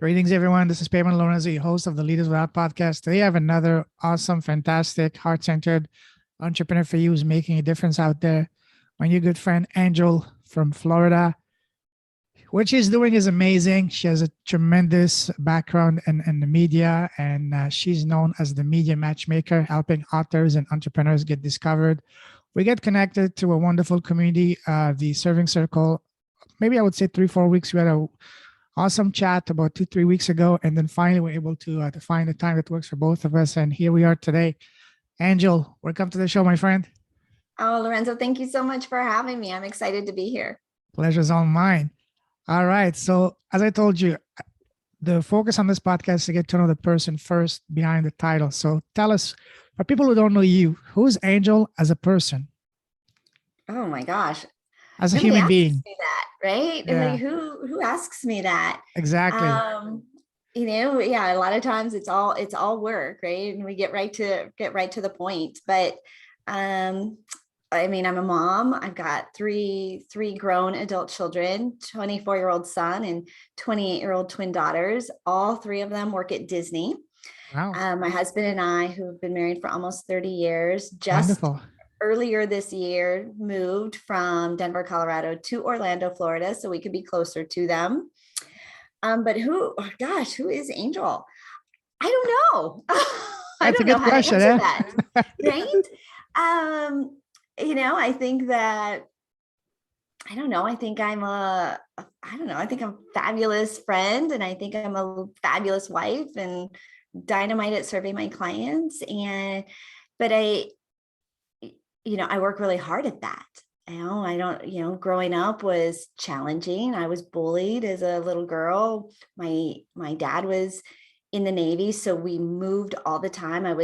Greetings, everyone. This is Payman Lorenzo, your host of the Leaders Without podcast. Today, I have another awesome, fantastic, heart-centered entrepreneur for you who's making a difference out there. My new good friend, Angel from Florida. What she's doing is amazing. She has a tremendous background in the media, and she's known as the Media Matchmaker, helping authors and entrepreneurs get discovered. We get connected to a wonderful community, the Serving Circle. Maybe I would say 3-4 weeks. We had a awesome chat about 2-3 weeks ago, and then finally we're able to find a time that works for both of us, and here we are today. Angel, welcome to the show, my friend. Oh, Lorenzo, thank you so much for having me. I'm excited to be here. Pleasure's all mine. All right, so as I told you, the focus on this podcast is to get to know the person first behind the title. So tell us, for people who don't know you, who's Angel as a person, Oh my gosh. as a Nobody human asks being? me that, right? And Yeah, like, who asks me that? exactly. Yeah, a lot of times it's all work, right? And we get right to the point. But I mean, I'm a mom. I've got three grown adult children, 24-year-old son and 28-year-old twin daughters. All three of them work at Disney. Wow, My husband and I, who have been married for almost 30 years, just wonderful. earlier this year moved from Denver, Colorado to Orlando, Florida, so we could be closer to them. But who is Angel? I don't know. I That's a don't know good how to question, answer eh? that, right? I think that I don't know. I think I don't know. I think I'm a fabulous friend, and I think I'm a fabulous wife and dynamite at serving my clients. But I work really hard at that. I don't, growing up was challenging. I was bullied as a little girl. My dad was in the Navy, so we moved all the time. I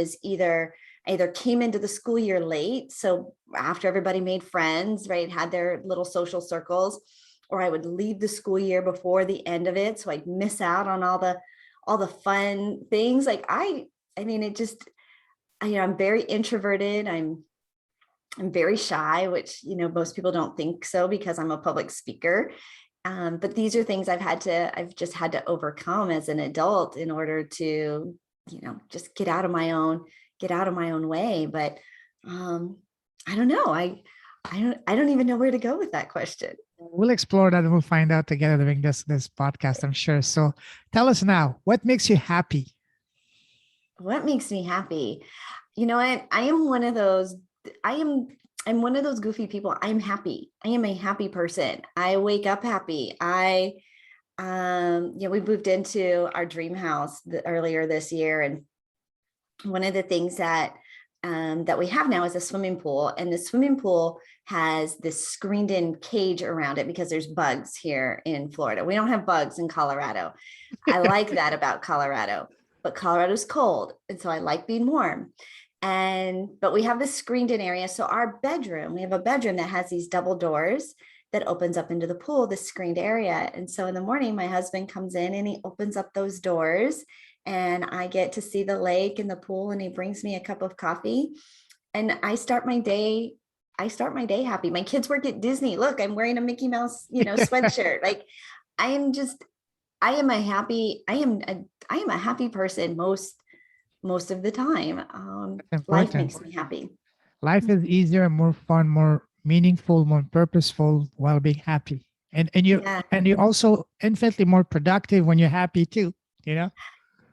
either came into the school year late, so after everybody made friends, right, had their little social circles, or I would leave the school year before the end of it, so I'd miss out on all the fun things. I mean, it just, I'm very introverted. I'm very shy, which, most people don't think so because I'm a public speaker. But these are things I've just had to overcome as an adult in order to, just get out of my own way. But I don't know. I don't even know where to go with that question. We'll explore that and we'll find out together during this podcast, I'm sure. So tell us now, what makes you happy? What makes me happy? You know what? I am I'm one of those goofy people. I'm happy. I am a happy person. I wake up happy. We moved into our dream house earlier this year, and one of the things that we have now is a swimming pool, and the swimming pool has this screened in cage around it because there's bugs here in Florida. We don't have bugs in Colorado. I like that about Colorado, but Colorado's cold, and so I like being warm. But we have this screened in area. So we have a bedroom that has these double doors that opens up into the pool, this screened area. And so in the morning, my husband comes in and he opens up those doors, and I get to see the lake and the pool, and he brings me a cup of coffee, and I start my day happy. My kids work at Disney. Look, I'm wearing a Mickey Mouse, sweatshirt. Like I am just, I am a happy, I am a happy person most of the time. That's Life important. makes me happy. Life is easier, more fun, more meaningful, more purposeful while being happy. Yeah. And you're also infinitely more productive when you're happy too, you know?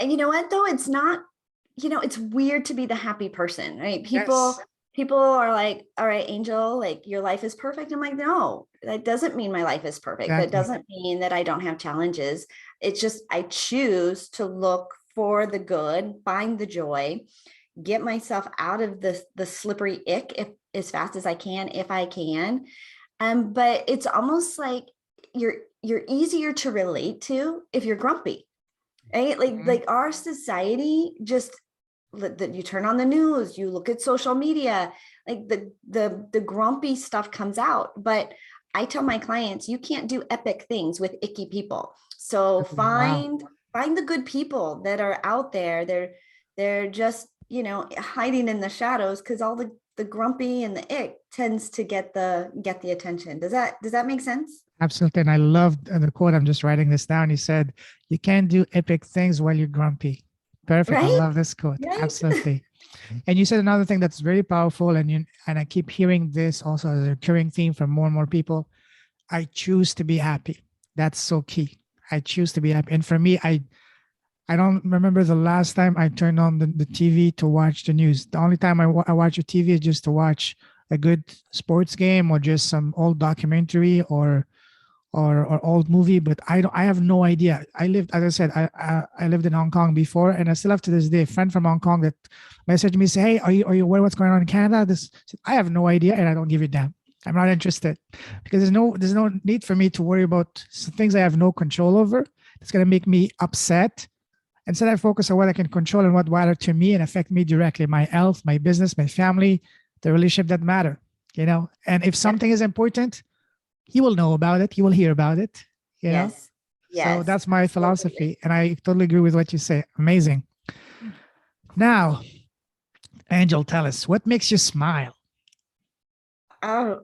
And you know what, though? It's not, it's weird to be the happy person, right? Yes, People are like, all right, Angel, like your life is perfect. I'm like, no, that doesn't mean my life is perfect. That exactly. doesn't mean that I don't have challenges. It's just, I choose to look for the good, find the joy, get myself out of the slippery ick if as fast as I can, if I can. But it's almost like you're easier to relate to if you're grumpy, right? Like Mhm. like our society just that you turn on the news, you look at social media, like the grumpy stuff comes out. But I tell my clients, you can't do epic things with icky people. So Wow. find the good people that are out there. They're just, hiding in the shadows because the grumpy and the ick tends to get the attention. Does that make sense? Absolutely. And I loved the quote. I'm just writing this down. He said, "You can't do epic things while you're grumpy." Perfect. I Right? love this quote. Right? Absolutely. And you said another thing that's very powerful, and I keep hearing this also as a recurring theme from more and more people. I choose to be happy. That's so key. I choose to be happy. And for me, I don't remember the last time I turned on the TV to watch the news. The only time I watch a TV is just to watch a good sports game or just some old documentary or old movie. But I have no idea. I lived, as I said, I lived in Hong Kong before, and I still have to this day a friend from Hong Kong that messaged me, say, "Hey, are you aware what's going on in Canada?" I have no idea, and I don't give a damn. I'm not interested because there's no need for me to worry about things I have no control over. It's going to make me upset. Instead, I focus on what I can control and what matter to me and affect me directly: my health, my business, my family, the relationship that matter. And if Yeah. something is important, you will know about it. You will hear about it. You know. Yes. So Yes. that's my Absolutely. philosophy, and I totally agree with what you say. Amazing. Now, Angel, tell us what makes you smile. Oh,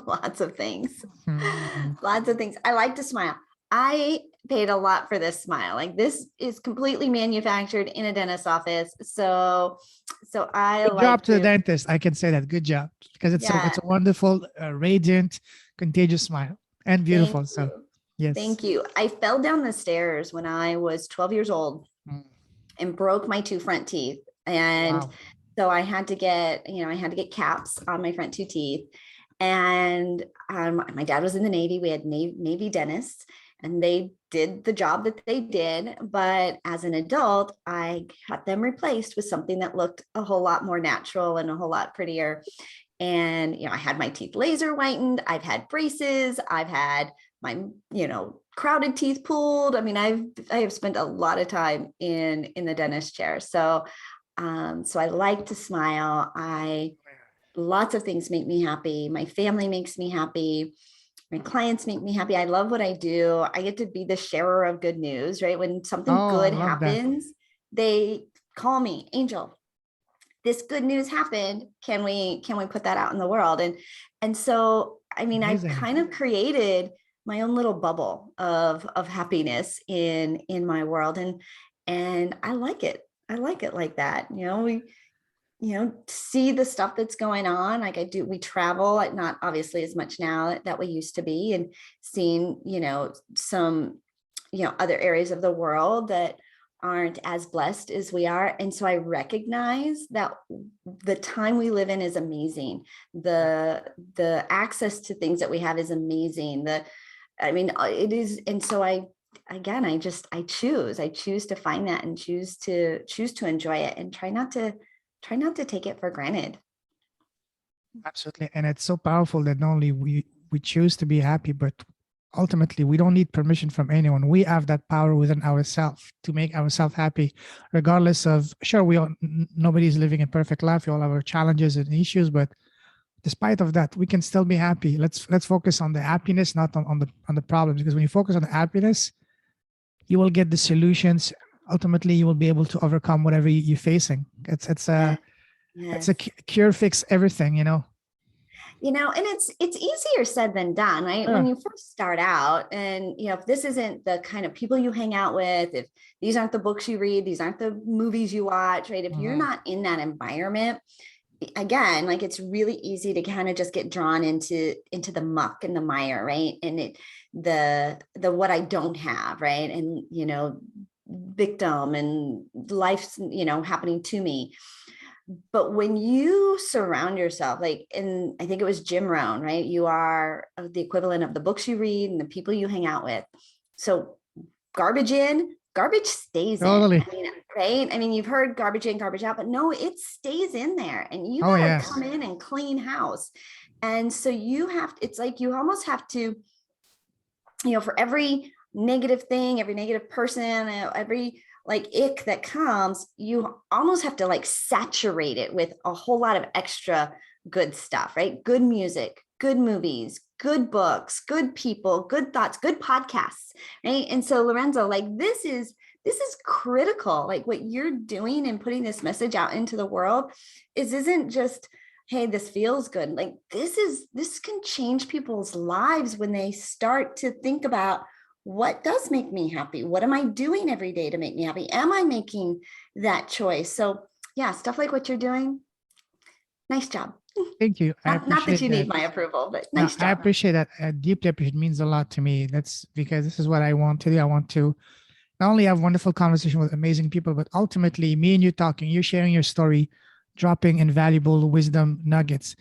lots of things. Hmm. Lots of things. I like to smile. I paid a lot for this smile. Like, this is completely manufactured in a dentist's office. So I Good job like to the to, dentist. I can say that. Good job, because it's yeah, a wonderful, radiant, contagious smile and thank beautiful. So you. yes. Thank you. I fell down the stairs when I was 12 years old Mm. and broke my two front teeth. And Wow. so I had to get caps on my front two teeth. And my dad was in the Navy. We had Navy dentists, and they did the job that they did. But as an adult, I got them replaced with something that looked a whole lot more natural and a whole lot prettier. And, I had my teeth laser whitened. I've had braces. I've had my, crowded teeth pulled. I mean, I have spent a lot of time in the dentist chair. So I like to smile. Lots of things make me happy. My family makes me happy. My clients make me happy. I love what I do. I get to be the sharer of good news, right? When something Oh, I good love that. happens, they call me, Angel, this good news happened. Can we put that out in the world? And so, I mean, I've Amazing. kind of created my own little bubble of happiness in my world. And I like it. I like it like that. We see the stuff that's going on. Like we travel, like not obviously as much now that we used to be, and seeing, some, other areas of the world that aren't as blessed as we are. And so I recognize that the time we live in is amazing. The access to things that we have is amazing. It is. And so I choose to find that and choose to enjoy it and try not to take it for granted. Absolutely. And it's so powerful that not only we choose to be happy, but ultimately we don't need permission from anyone. We have that power within ourselves to make ourselves happy, regardless of, sure, nobody's living a perfect life. We all have our challenges and issues, but despite of that, we can still be happy. Let's focus on the happiness, not on the problems. Because when you focus on the happiness, you will get the solutions. Ultimately, you will be able to overcome whatever you're facing. Yeah. It's a Yes. cure, fix everything. And it's easier said than done, right? When Sure. you first start out, and if this isn't the kind of people you hang out with, if these aren't the books you read, these aren't the movies you watch, right? If you're Mhm. not in that environment, again, like, it's really easy to kind of just get drawn into the muck and the mire, right? And the what I don't have, right? And victim and life's happening to me. But when you surround yourself, like, and I think it was Jim Rohn, right? You are the equivalent of the books you read and the people you hang out with. So garbage in, garbage stays in. Totally. I mean, right? I mean, you've heard garbage in, garbage out, but no, it stays in there, and you Oh, got to yes. come in and clean house. And so it's like you almost have to, for every negative thing, every negative person, every like ick that comes, you almost have to like saturate it with a whole lot of extra good stuff, right? Good music, good movies, good books, good people, good thoughts, good podcasts, right? And so, Lorenzo, like, this is critical. Like what you're doing and putting this message out into the world isn't just, hey, this feels good. Like this can change people's lives when they start to think about, what does make me happy? What am I doing every day to make me happy? Am I making that choice? So yeah, stuff like what you're doing. Nice job. Thank you. I Not that appreciate you that. need my approval, but No, nice I job. appreciate that. I deeply appreciate it. It means a lot to me. That's because this is what I want to do. I want to not only have wonderful conversation with amazing people, but ultimately me and you talking, you sharing your story, dropping invaluable wisdom nuggets.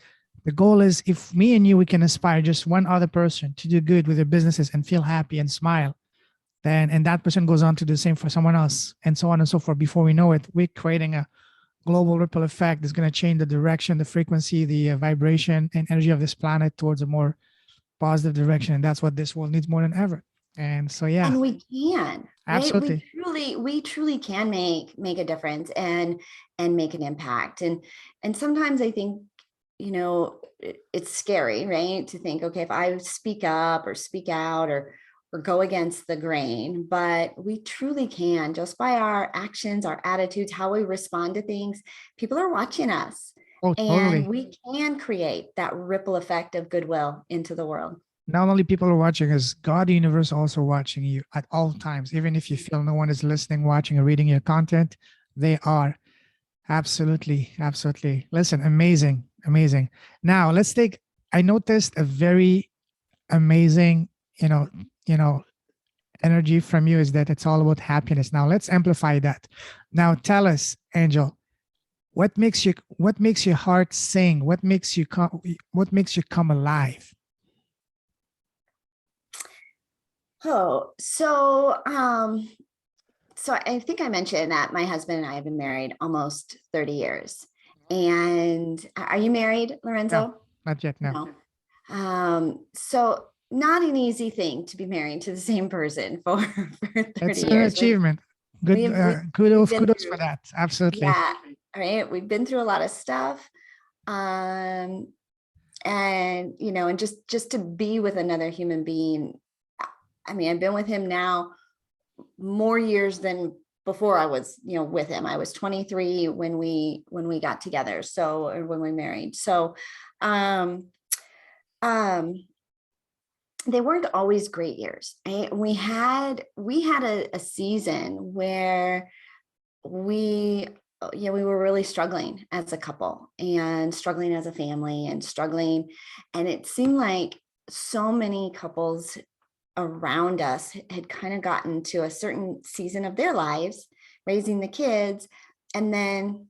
The goal is if me and you, we can inspire just one other person to do good with their businesses and feel happy and smile, then, and that person goes on to do the same for someone else and so on and so forth. Before we know it, we're creating a global ripple effect that's going to change the direction, the frequency, the vibration and energy of this planet towards a more positive direction. And that's what this world needs more than ever. And so, yeah, And we can, right? absolutely. We truly can make a difference and make an impact. And sometimes I think, it's scary, right? To think, okay, if I speak up or speak out or go against the grain, but we truly can, just by our actions, our attitudes, how we respond to things. People are watching us, Oh, and totally. we can create that ripple effect of goodwill into the world. Not only people are watching, is God, the universe also watching you at all times. Even if you feel no one is listening, watching, or reading your content, they are. Absolutely. Absolutely. Listen, amazing. Amazing. Now let's take, I noticed a very amazing, you know, you know, energy from you is that it's all about happiness. Now let's amplify that. Now tell us, Angel, what makes your heart sing? What makes you come alive? Oh, so I think I mentioned that my husband and I have been married almost 30 years. And are you married, No, Lorenzo? not yet. No. No. So not an easy thing to be married to the same person for 30 It's an years. achievement. Good. We've Kudos. been Kudos for through, that. Absolutely. yeah, right. We've been through a lot of stuff. Um, and just to be with another human being. I mean, I've been with him now more years than before I was, with him. I was 23 when we got together. So, or when we married. So, um, um, they weren't always great years. Right? We had a season where we we were really struggling as a couple and struggling as a family and struggling, and it seemed like so many couples around us had kind of gotten to a certain season of their lives raising the kids, and then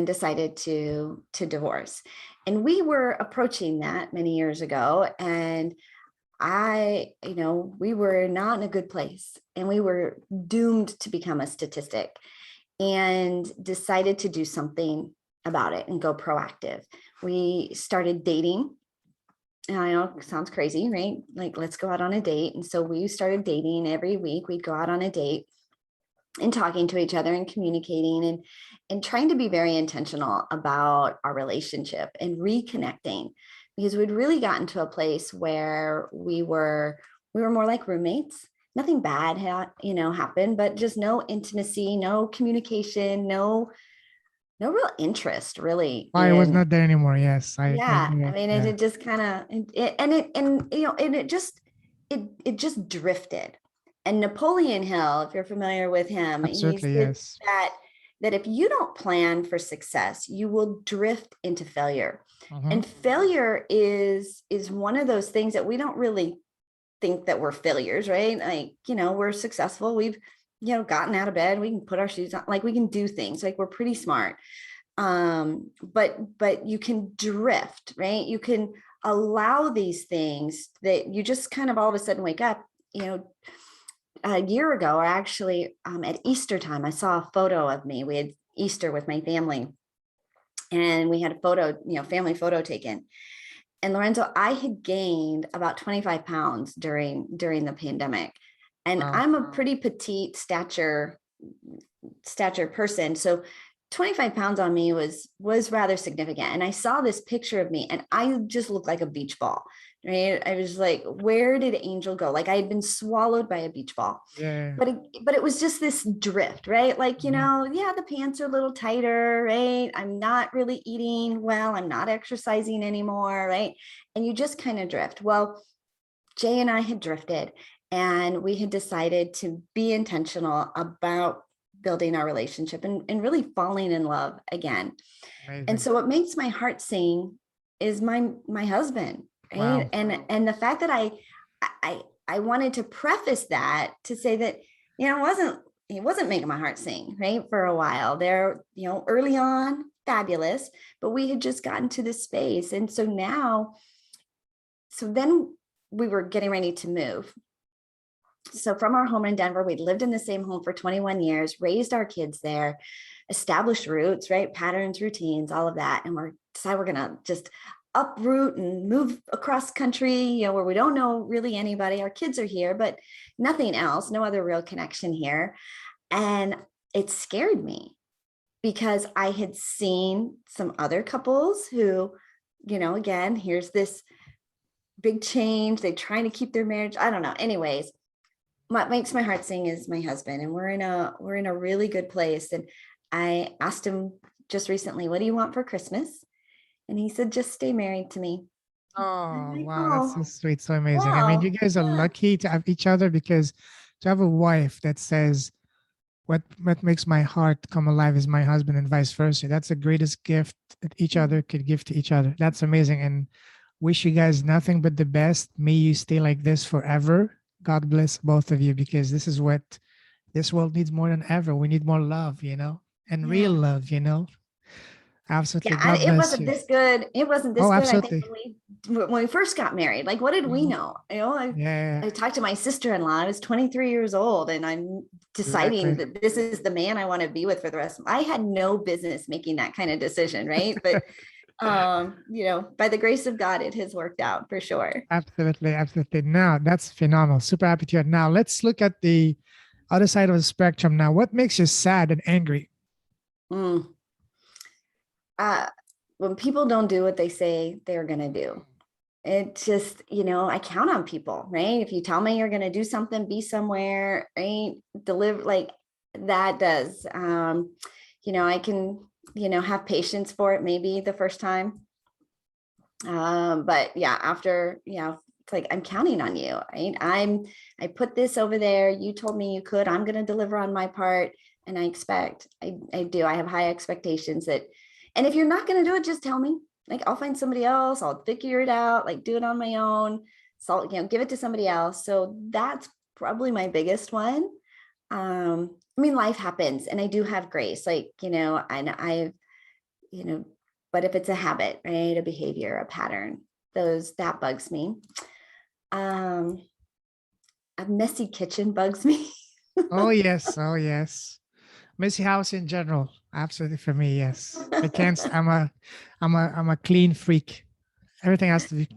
decided to divorce. And we were approaching that many years ago, and we were not in a good place, and we were doomed to become a statistic, and decided to do something about it and go proactive. We started dating. And I know it sounds crazy, right? Like, let's go out on a date. And so we started dating. Every week we'd go out on a date and talking to each other and communicating and trying to be very intentional about our relationship and reconnecting, because we'd really gotten to a place where we were more like roommates. Nothing bad had happened, but just no intimacy, no communication, no real interest really Why it was in. not there anymore. Yes, I Yeah, get I it. mean, Yeah, it just kind of it just drifted. And Napoleon Hill, if you're familiar with him, he absolutely. said Yes. that if you don't plan for success, you will drift into failure. Hmm. And failure is one of those things that we don't really think that we're failures, right? Like, we're successful. We've, gotten out of bed. We can put our shoes on, like we can do things, like we're pretty smart. But you can drift, right? You can allow these things that you just kind of all of a sudden wake up. A year ago, or actually at Easter time, I saw a photo of me. We had Easter with my family, and we had a photo, family photo taken. And Lorenzo, I had gained about 25 pounds during the pandemic. And Wow. I'm a pretty petite stature person. So 25 pounds on me was rather significant. And I saw this picture of me, and I just looked like a beach ball. right? I was like, where did Angel go? Like I had been swallowed by a beach ball. Yeah. But it was just this drift, right? Like, Mhm. yeah, the pants are a little tighter, right? I'm not really eating well. I'm not exercising anymore, right? And you just kind of drift. Well, Jay and I had drifted, and we had decided to be intentional about building our relationship and really falling in love again. And Amazing. so what makes my heart sing is my husband, right? Wow. And the fact that I wanted to preface that to say that, it wasn't making my heart sing, right? For a while there, early on, fabulous, but we had just gotten to this space. And so now, so then we were getting ready to move. So from our home in Denver, we'd lived in the same home for 21 years, raised our kids there, established roots, right? Patterns, routines, all of that. And we're decided we're gonna just uproot and move across country, where we don't know really anybody. Our kids are here, but nothing else, no other real connection here. And it scared me because I had seen some other couples who, again, here's this big change. They're trying to keep their marriage. I don't know. Anyways, what makes my heart sing is my husband, and we're in a really good place. And I asked him just recently, what do you want for Christmas? And he said, just stay married to me. I'm Oh, like, wow. That's so oh, sweet. So amazing. I mean, you wow, guys are yeah, lucky to have each other, because to have a wife that says, what makes my heart come alive is my husband, and vice versa. That's the greatest gift that each other could give to each other. That's amazing. And wish you guys nothing but the best. May you stay like this forever. God bless both of you, because this is what this world needs more than ever. We need more love, and real yeah. love, Absolutely. Yeah, God it bless wasn't you. this good. It wasn't this Oh, good. I think absolutely. when we first got married, like, what did we Mhm. know? Yeah, I talked to my sister-in-law. I was 23 years old, and I'm deciding exactly. that this is the man I want to be with for the rest of. I had no business making that kind of decision, right? But by the grace of God, it has worked out for sure. Absolutely. Absolutely. Now, that's phenomenal. Super happy to hear. Now, let's look at the other side of the spectrum. Now, what makes you sad and angry? Mm. Uh, when people don't do what they say they're gonna do, it just, I count on people, right? If you tell me you're gonna do something, be somewhere, right? Deliver, like that does. I can, have patience for it maybe the first time. But yeah, after, it's like I'm counting on you, right? I put this over there. You told me you could. I'm gonna deliver on my part. And I do. I have high expectations that, and if you're not gonna do it, just tell me. Like I'll find somebody else, I'll figure it out, like do it on my own. So, give it to somebody else. So that's probably my biggest one. I mean, life happens and I do have grace, like, and you know, but if it's a habit, right, a behavior, a pattern, that bugs me. Um, a messy kitchen bugs me. Oh, yes. Oh, yes. Messy house in general. Absolutely for me, yes. I can't, I'm a clean freak. Everything has to be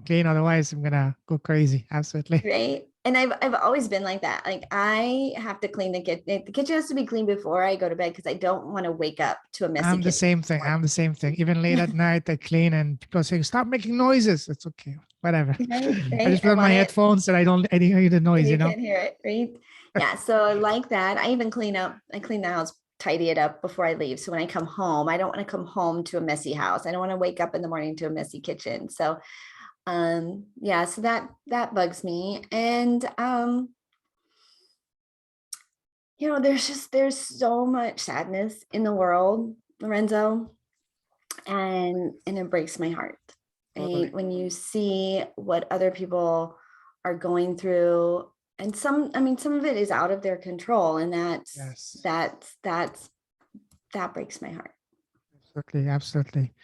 clean. Otherwise, I'm going to go crazy. Absolutely. Right. And I've always been like that. Like I have to clean the kitchen. The kitchen has to be clean before I go to bed because I don't want to wake up to a messy I'm the kitchen same thing. I'm the same thing. Even late at night, I clean, and people say, stop making noises. It's okay. Whatever. right, I right. just I put on my want it headphones and I didn't hear the and you noise. can't hear it, right? Yeah. So I like that. I clean the house, tidy it up before I leave. So when I come home, I don't want to come home to a messy house. I don't want to wake up in the morning to a messy kitchen. So yeah, so that bugs me. And there's so much sadness in the world, Lorenzo, and it breaks my heart, right? Totally. When you see what other people are going through, and some of it is out of their control, and Yes. that breaks my heart. Absolutely. Absolutely.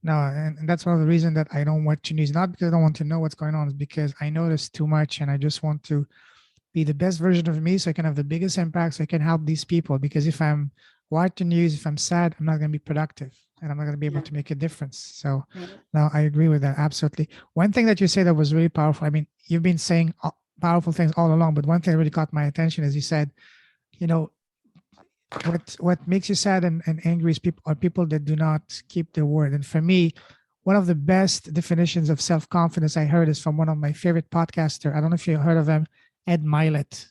No, and that's one of the reasons that I don't watch news. Not because I don't want to know what's going on, it's because I notice too much, and I just want to be the best version of me so I can have the biggest impact, so I can help these people. Because if I'm watching news, if I'm sad, I'm not going to be productive, and I'm not going to be able Yeah, to make a difference. So right. now I agree with that. Absolutely. One thing that you say that was really powerful. I mean, you've been saying powerful things all along, but one thing that really caught my attention is you said, you know, what makes you sad and angry is people that do not keep their word. And for me, one of the best definitions of self-confidence I heard is from one of my favorite podcaster. I don't know if you heard of him, Ed Milet.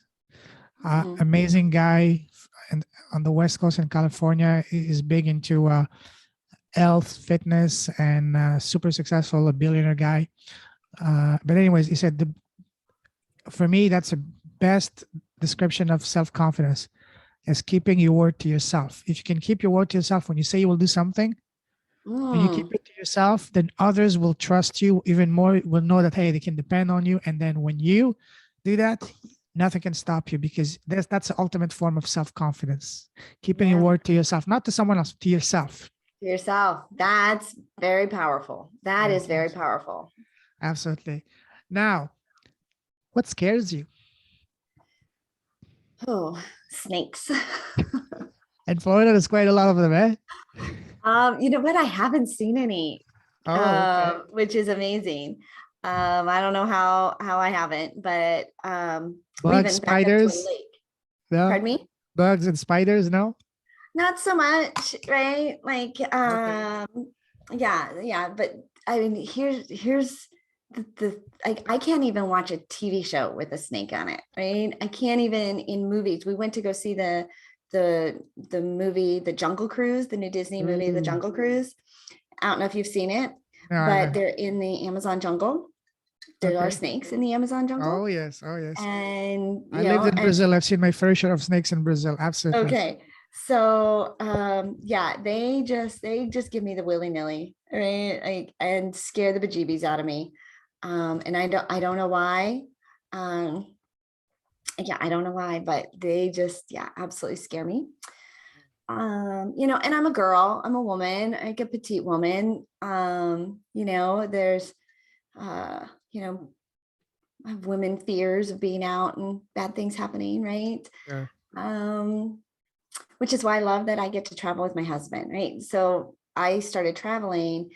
Amazing guy, and on the West Coast in California. He is big into health, fitness, and super successful, a billionaire guy. But anyways, he said, for me, that's the best description of self-confidence, is keeping your word to yourself. If you can keep your word to yourself when you say you will do something, and you keep it to yourself, then others will trust you even more, will know that, hey, they can depend on you. And then when you do that, nothing can stop you, because that's the ultimate form of self-confidence. Keeping your word to yourself, not to someone else, to yourself. Yourself. That's very powerful. That is very powerful. Absolutely. Now, what scares you? Oh, snakes. In Florida, there's quite a lot of them, eh? You know what? I haven't seen any, Oh, okay. which is amazing. I don't know how I haven't, but we've Bugs, been back up to a spiders, lake. no? Pardon me? Bugs and spiders, no? Not so much, right? Like, Okay. yeah. But I mean, here's I can't even watch a TV show with a snake on it, right? I can't even in movies. We went to go see the movie, The Jungle Cruise, the new Disney movie, The Ooh. Jungle Cruise. I don't know if you've seen it, No, I but haven't. they're in the Amazon jungle. There are Okay. snakes in the Amazon Oh, jungle. yes. Oh, yes. And, I lived in and Brazil. I've seen my fair share of snakes in Brazil. Absolutely. okay. So yeah, they just give me the willy-nilly, right? Like, and scare the bejeebies out of me. And I don't know why. Um, yeah, I don't know why, but they just, yeah, absolutely scare me. And I'm a girl, I'm a woman, like a petite woman. There's uh, you know, I have women fears of being out and bad things happening, right? Sure. Um, which is why I love that I get to travel with my husband, right? So I started traveling.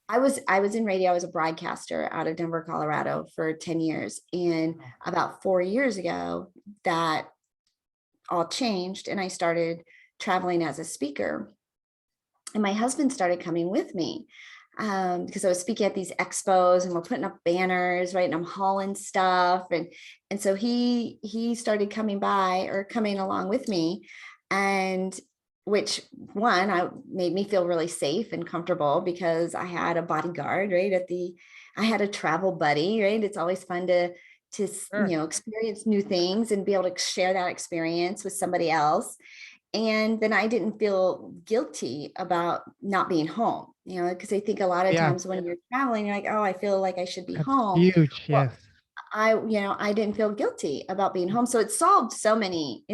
I was in radio. I was a broadcaster out of Denver, Colorado for 10 years. And about 4 years ago, that all changed and I started traveling as a speaker. And my husband started coming with me because I was speaking at these expos and we're putting up banners, right? And I'm hauling stuff. And so he started coming along with me. And which one I made me feel really safe and comfortable because I had a bodyguard, right? I had a travel buddy, right? It's always fun to Sure. experience new things and be able to share that experience with somebody else. And then I didn't feel guilty about not being home, because I think a lot of Yeah. times when you're traveling, you're like, oh, I feel like I should be That's home. huge. Well, Yes. I didn't feel guilty about being home. So it solved so many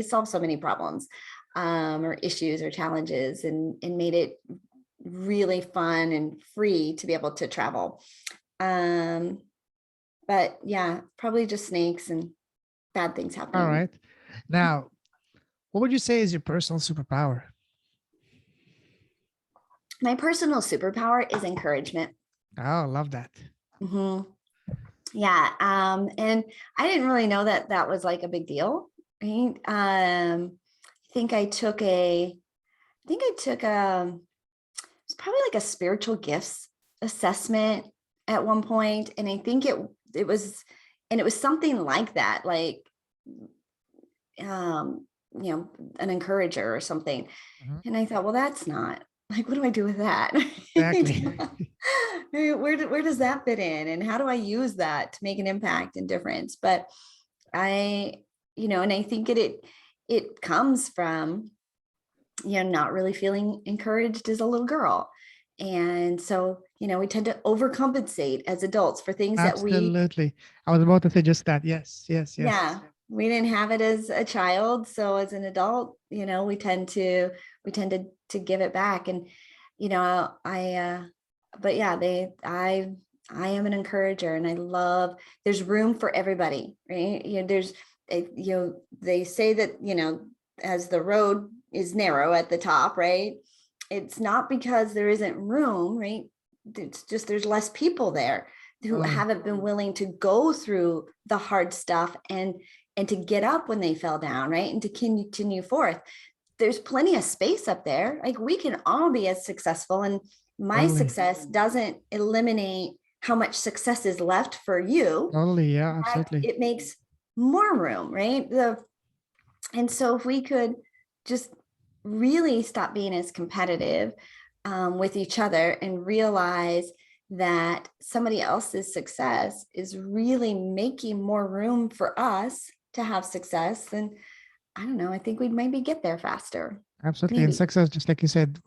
problems, or issues or challenges, and made it really fun and free to be able to travel. But yeah, probably just snakes and bad things All happening. right. Now, what would you say is your personal superpower? My personal superpower is encouragement. Oh, love that. Mhm. Yeah. And I didn't really know that that was like a big deal. Right. I think I took it's probably like a spiritual gifts assessment at one point. And I think it was, and it was something like that, like, um, an encourager or something. Mhm. And I thought, well, that's not like, what do I do with that? Exactly. Where does that fit in? And how do I use that to make an impact and difference? But I, and I think it comes from, not really feeling encouraged as a little girl. And so, we tend to overcompensate as adults for things that Absolutely. I was about to say just that. Yes. Yes. Yes. yeah, we didn't have it as a child. So as an adult, we tend to give it back. And, but yeah, I am an encourager and I love, there's room for everybody, right? They say that, as the road is narrow at the top, right? It's not because there isn't room, right? It's just, there's less people there who Totally. haven't been willing to go through the hard stuff and to get up when they fell down, right? And to continue forth. There's plenty of space up there. Like we can all be as successful and my Totally. success doesn't eliminate how much success is left for you. Totally. Yeah, absolutely. It makes more room, right? And so if we could just really stop being as competitive with each other and realize that somebody else's success is really making more room for us to have success, then I don't know, I think we'd maybe get there faster. Absolutely. And Maybe. success, just like you said,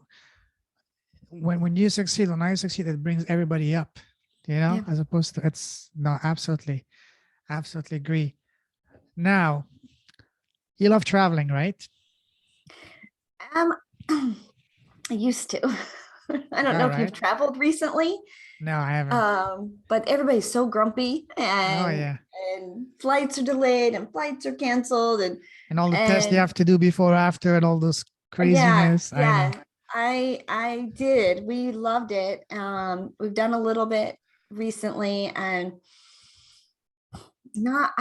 when you succeed, when I succeed, it brings everybody up, Yeah. as opposed to it's no, absolutely. Absolutely agree. Now, you love traveling, right? Um, I used to. I don't know All if you've right. traveled recently, No, I haven't. but everybody's so grumpy, Oh yeah. and flights are delayed and flights are canceled, And all the tests you and have to do before, after, and all those yeah, craziness. I know. yeah. I did. We loved it. We've done a little bit recently, and not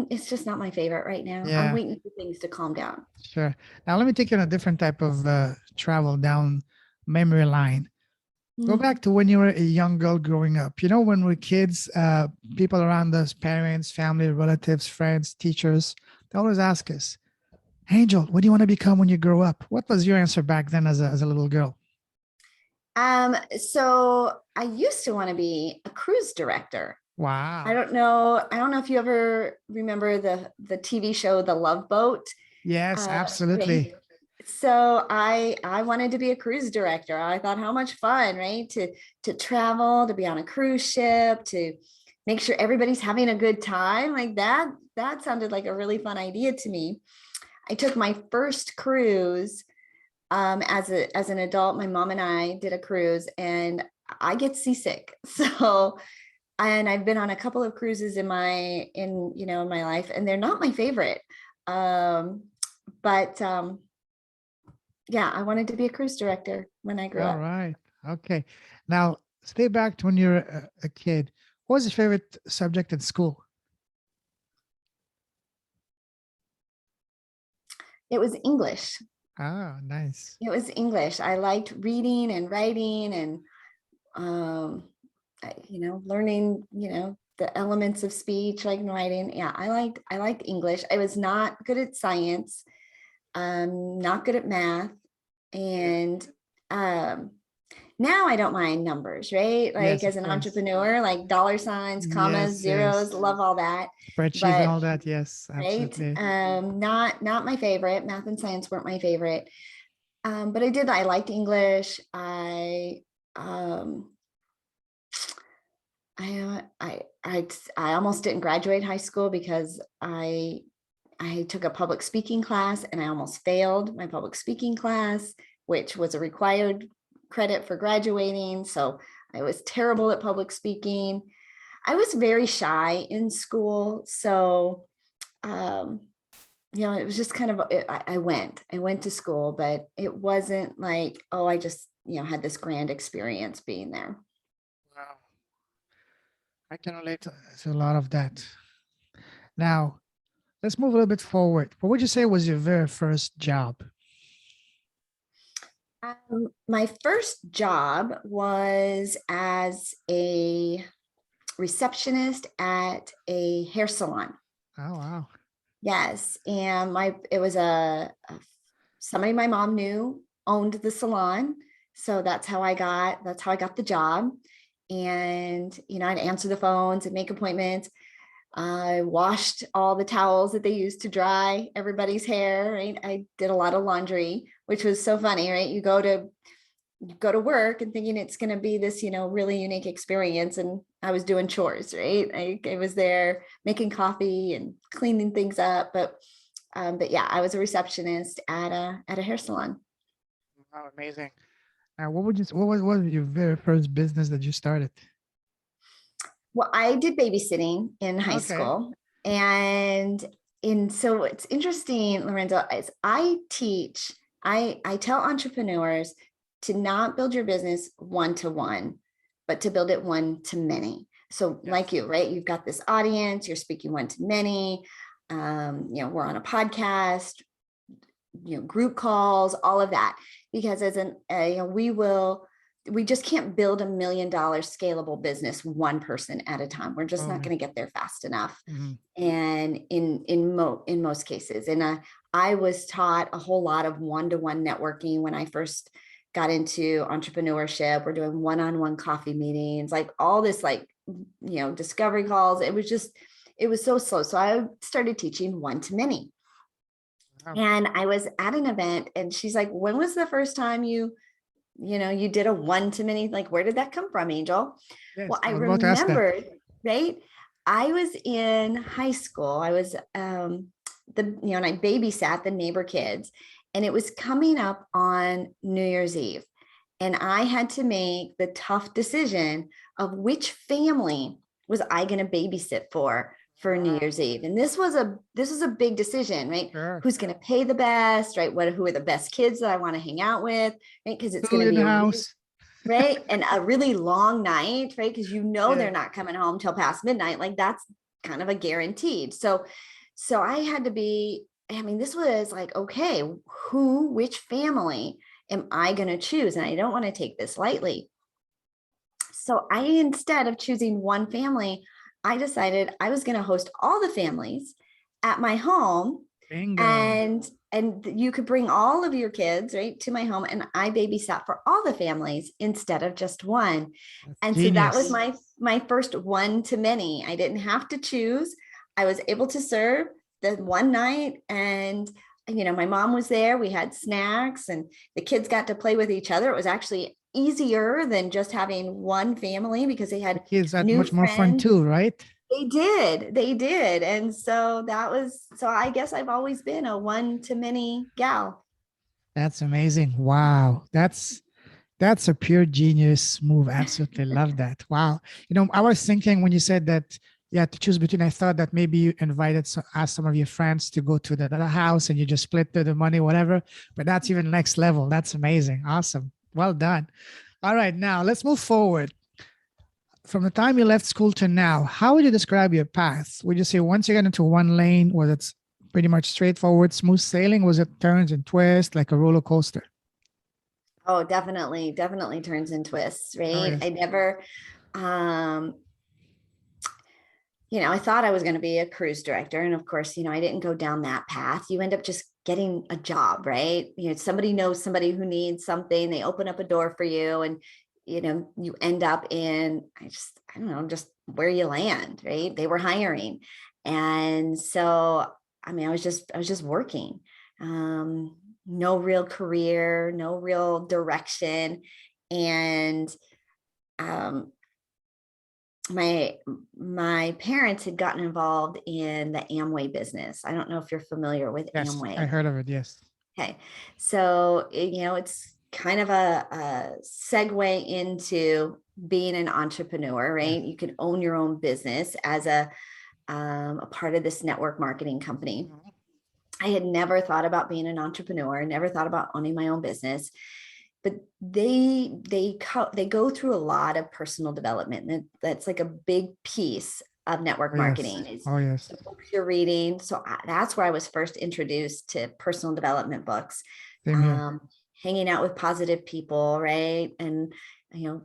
it's just not my favorite right now. I'm Yeah, waiting for things to calm down. sure. Now let me take you on a different type of travel down memory line. Go Mm. back to when you were a young girl growing up. When we're kids, people around us, parents, family, relatives, friends, teachers, they always ask us, Angel, what do you want to become when you grow up? What was your answer back then as a little girl? So I used to want to be a cruise director. I Wow. don't know. I don't know if you ever remember the TV show The Love Boat. Yes, Right. absolutely. So I wanted to be a cruise director. I thought how much fun, right? To travel, to be on a cruise ship, to make sure everybody's having a good time. Like that sounded like a really fun idea to me. I took my first cruise as an adult. My mom and I did a cruise, and I get seasick. So, and I've been on a couple of cruises in my life, and they're not my favorite. Um, but yeah, I wanted to be a cruise director when I grew All up. right. Okay. Now, stay back to when you were a kid. What was your favorite subject at school? It was English. Ah, nice. It was English. I liked reading and writing and um, learning, the elements of speech, like writing. Yeah, I liked English. I was not good at science, not good at math, and um, now I don't mind numbers, right? Like Yes, as of an course. entrepreneur, like dollar signs, commas, Yes, yes. zeros, love all that. Spreadsheets and But all that. Yes, right, absolutely. not my favorite. Math and science weren't my favorite. But I liked English. Um, I almost didn't graduate high school because I took a public speaking class and I almost failed my public speaking class, which was a required credit for graduating. So I was terrible at public speaking. I was very shy in school. So, um, it was just kind of, I went to school, but it wasn't like, oh, I just, had this grand experience being there. Wow. I can relate to a lot of that. Now, let's move a little bit forward. What would you say was your very first job? My first job was as a receptionist at a hair salon. Oh, wow. Yes, and it was somebody my mom knew owned the salon, so that's how I got the job. And I'd answer the phones and make appointments. I washed all the towels that they used to dry everybody's hair, right? I did a lot of laundry, which was so funny, right? You go to work and thinking it's going to be this, really unique experience. And I was doing chores, right? I was there making coffee and cleaning things up. But yeah, I was a receptionist at a hair salon. Wow, amazing. Now, what was your very first business that you started? Well, I did babysitting in high Okay. school. And so it's interesting, Lorenzo, is I tell entrepreneurs to not build your business one to one, but to build it one to many. So like Yes. you, right? You've got this audience, you're speaking one to many. We're on a podcast, group calls, all of that, because we will we just can't build $1 million scalable business one person at a time. We're just not going to get there fast enough. And in most cases, and I was taught a whole lot of one-to-one networking when I first got into entrepreneurship. We're doing one-on-one coffee meetings, like all this, like, discovery calls. It was so slow. So I started teaching one-to-many. Wow. And I was at an event and she's like, when was the first time you did a one-to-many? Like, where did that come from, Angel? Yes, well, I remembered, right? I was in high school. I was, and I babysat the neighbor kids, and it was coming up on New Year's Eve. And I had to make the tough decision of which family was I going to babysit for New Year's Eve. And this was a big decision, right? Sure. Who's going to pay the best, right? Who are the best kids that I want to hang out with, right? Because it's going to be a house. Right. And a really long night, right? Because they're not coming home till past midnight. Like, that's kind of a guaranteed. So I had to be, this was like, okay, which family am I going to choose? And I don't want to take this lightly. So instead of choosing one family, I decided I was going to host all the families at my home. Bingo. And you could bring all of your kids, right, to my home, and I babysat for all the families instead of just one. That's genius. So that was my first one-to-many. I didn't have to choose. I was able to serve the one night, and my mom was there. We had snacks, and the kids got to play with each other. It was actually easier than just having one family because they had kids had much more fun too, right? They did. And so I guess I've always been a one-to-many gal. That's amazing. Wow. That's a pure genius move. Absolutely love that. Wow. I was thinking when you said that you had to choose between, I thought that maybe you asked some of your friends to go to the other house and you just split the money, whatever. But that's even next level. That's amazing. Awesome. Well done. All right. Now let's move forward. From the time you left school to now, how would you describe your path? Would you say once you got into one lane, was it pretty much straightforward, smooth sailing? Was it turns and twists like a roller coaster? Oh, definitely turns and twists, right? Oh, yes. I never, I thought I was going to be a cruise director. And of course, I didn't go down that path. You end up just getting a job, right? Somebody knows somebody who needs something. They open up a door for you, and you end up in, I don't know, just where you land, right? They were hiring. And so, I was just working, no real career, no real direction. And, my parents had gotten involved in the Amway business. I don't know if you're familiar with Amway. I heard of it. Yes. Okay. So, it's kind of a segue into being an entrepreneur, right? You can own your own business as a part of this network marketing company. I had never thought about being an entrepreneur, never thought about owning my own business, but they go through a lot of personal development. That's like a big piece of network marketing. Yes. The books you're reading. So that's where I was first introduced to personal development books. Hanging out with positive people, right? And,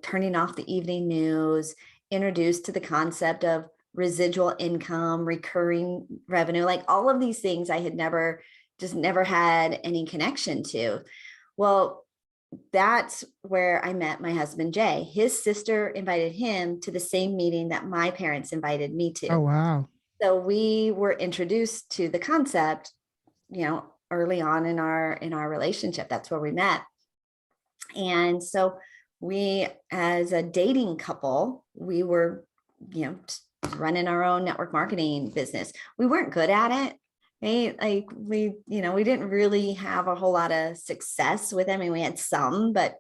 turning off the evening news, introduced to the concept of residual income, recurring revenue, like all of these things I had never had any connection to. Well, that's where I met my husband, Jay. His sister invited him to the same meeting that my parents invited me to. Oh, wow. So we were introduced to the concept, early on in our relationship. That's where we met. And so we, as a dating couple, we were, running our own network marketing business. We weren't good at it, right? Like we didn't really have a whole lot of success with it. We had some, but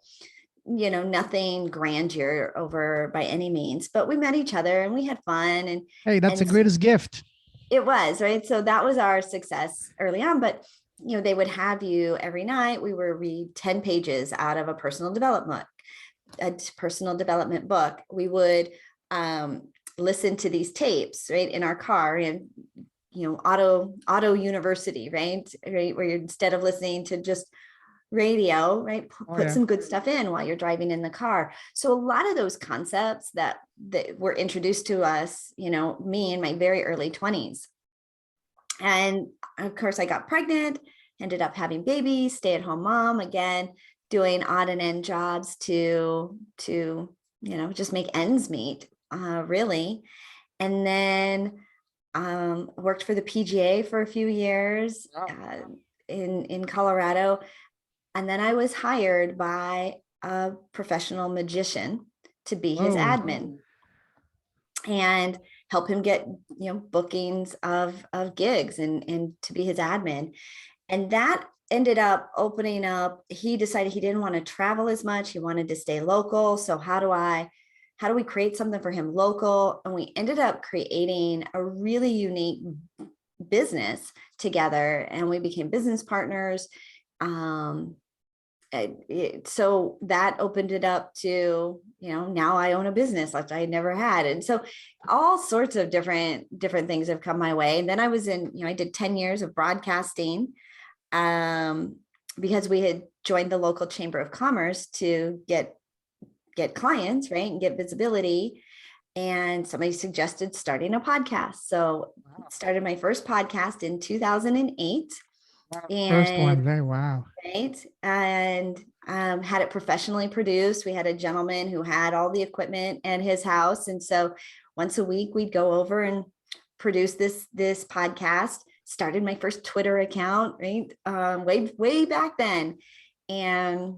nothing grandeur over by any means, but we met each other and we had fun. And hey, that's the greatest gift. It was, right? So that was our success early on, but they would have you every night. We would read 10 pages out of a personal development book. We would listen to these tapes, right, in our car, and auto university, right, where you're, instead of listening to just radio, right? Oh, Put yeah. some good stuff in while you're driving in the car. So a lot of those concepts that were introduced to us, me in my very early 20s. And of course, I got pregnant, ended up having babies, stay-at-home mom, again, doing odd and end jobs to just make ends meet, really. And then worked for the PGA for a few years in Colorado. And then I was hired by a professional magician to be his admin and help him get bookings of gigs and to be his admin. And that ended up opening up. He decided he didn't want to travel as much. He wanted to stay local. So how do we create something for him local? And we ended up creating a really unique business together, and we became business partners. So that opened it up to, now I own a business like I never had. And so all sorts of different things have come my way. And then I was I did 10 years of broadcasting, because we had joined the local chamber of commerce to get clients, right, and get visibility. And somebody suggested starting a podcast. So started my first podcast in 2008. First one, very wow. Right. And had it professionally produced. We had a gentleman who had all the equipment at his house. And so once a week we'd go over and produce this podcast. Started my first Twitter account, right? Way back then. And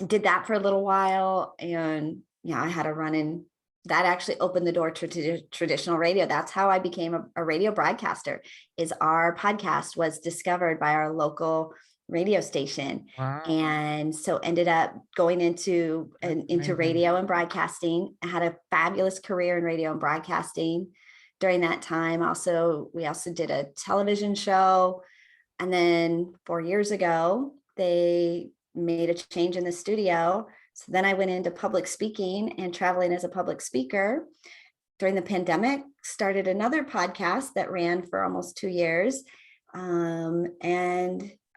did that for a little while. And I had a run in that actually opened the door to traditional radio. That's how I became a radio broadcaster. Is our podcast was discovered by our local radio station. Wow. And so ended up going into radio and broadcasting. I had a fabulous career in radio and broadcasting during that time. We also did a television show. And then 4 years ago, they made a change in the studio. So then I went into public speaking and traveling as a public speaker. During the pandemic, started another podcast that ran for almost 2 years. And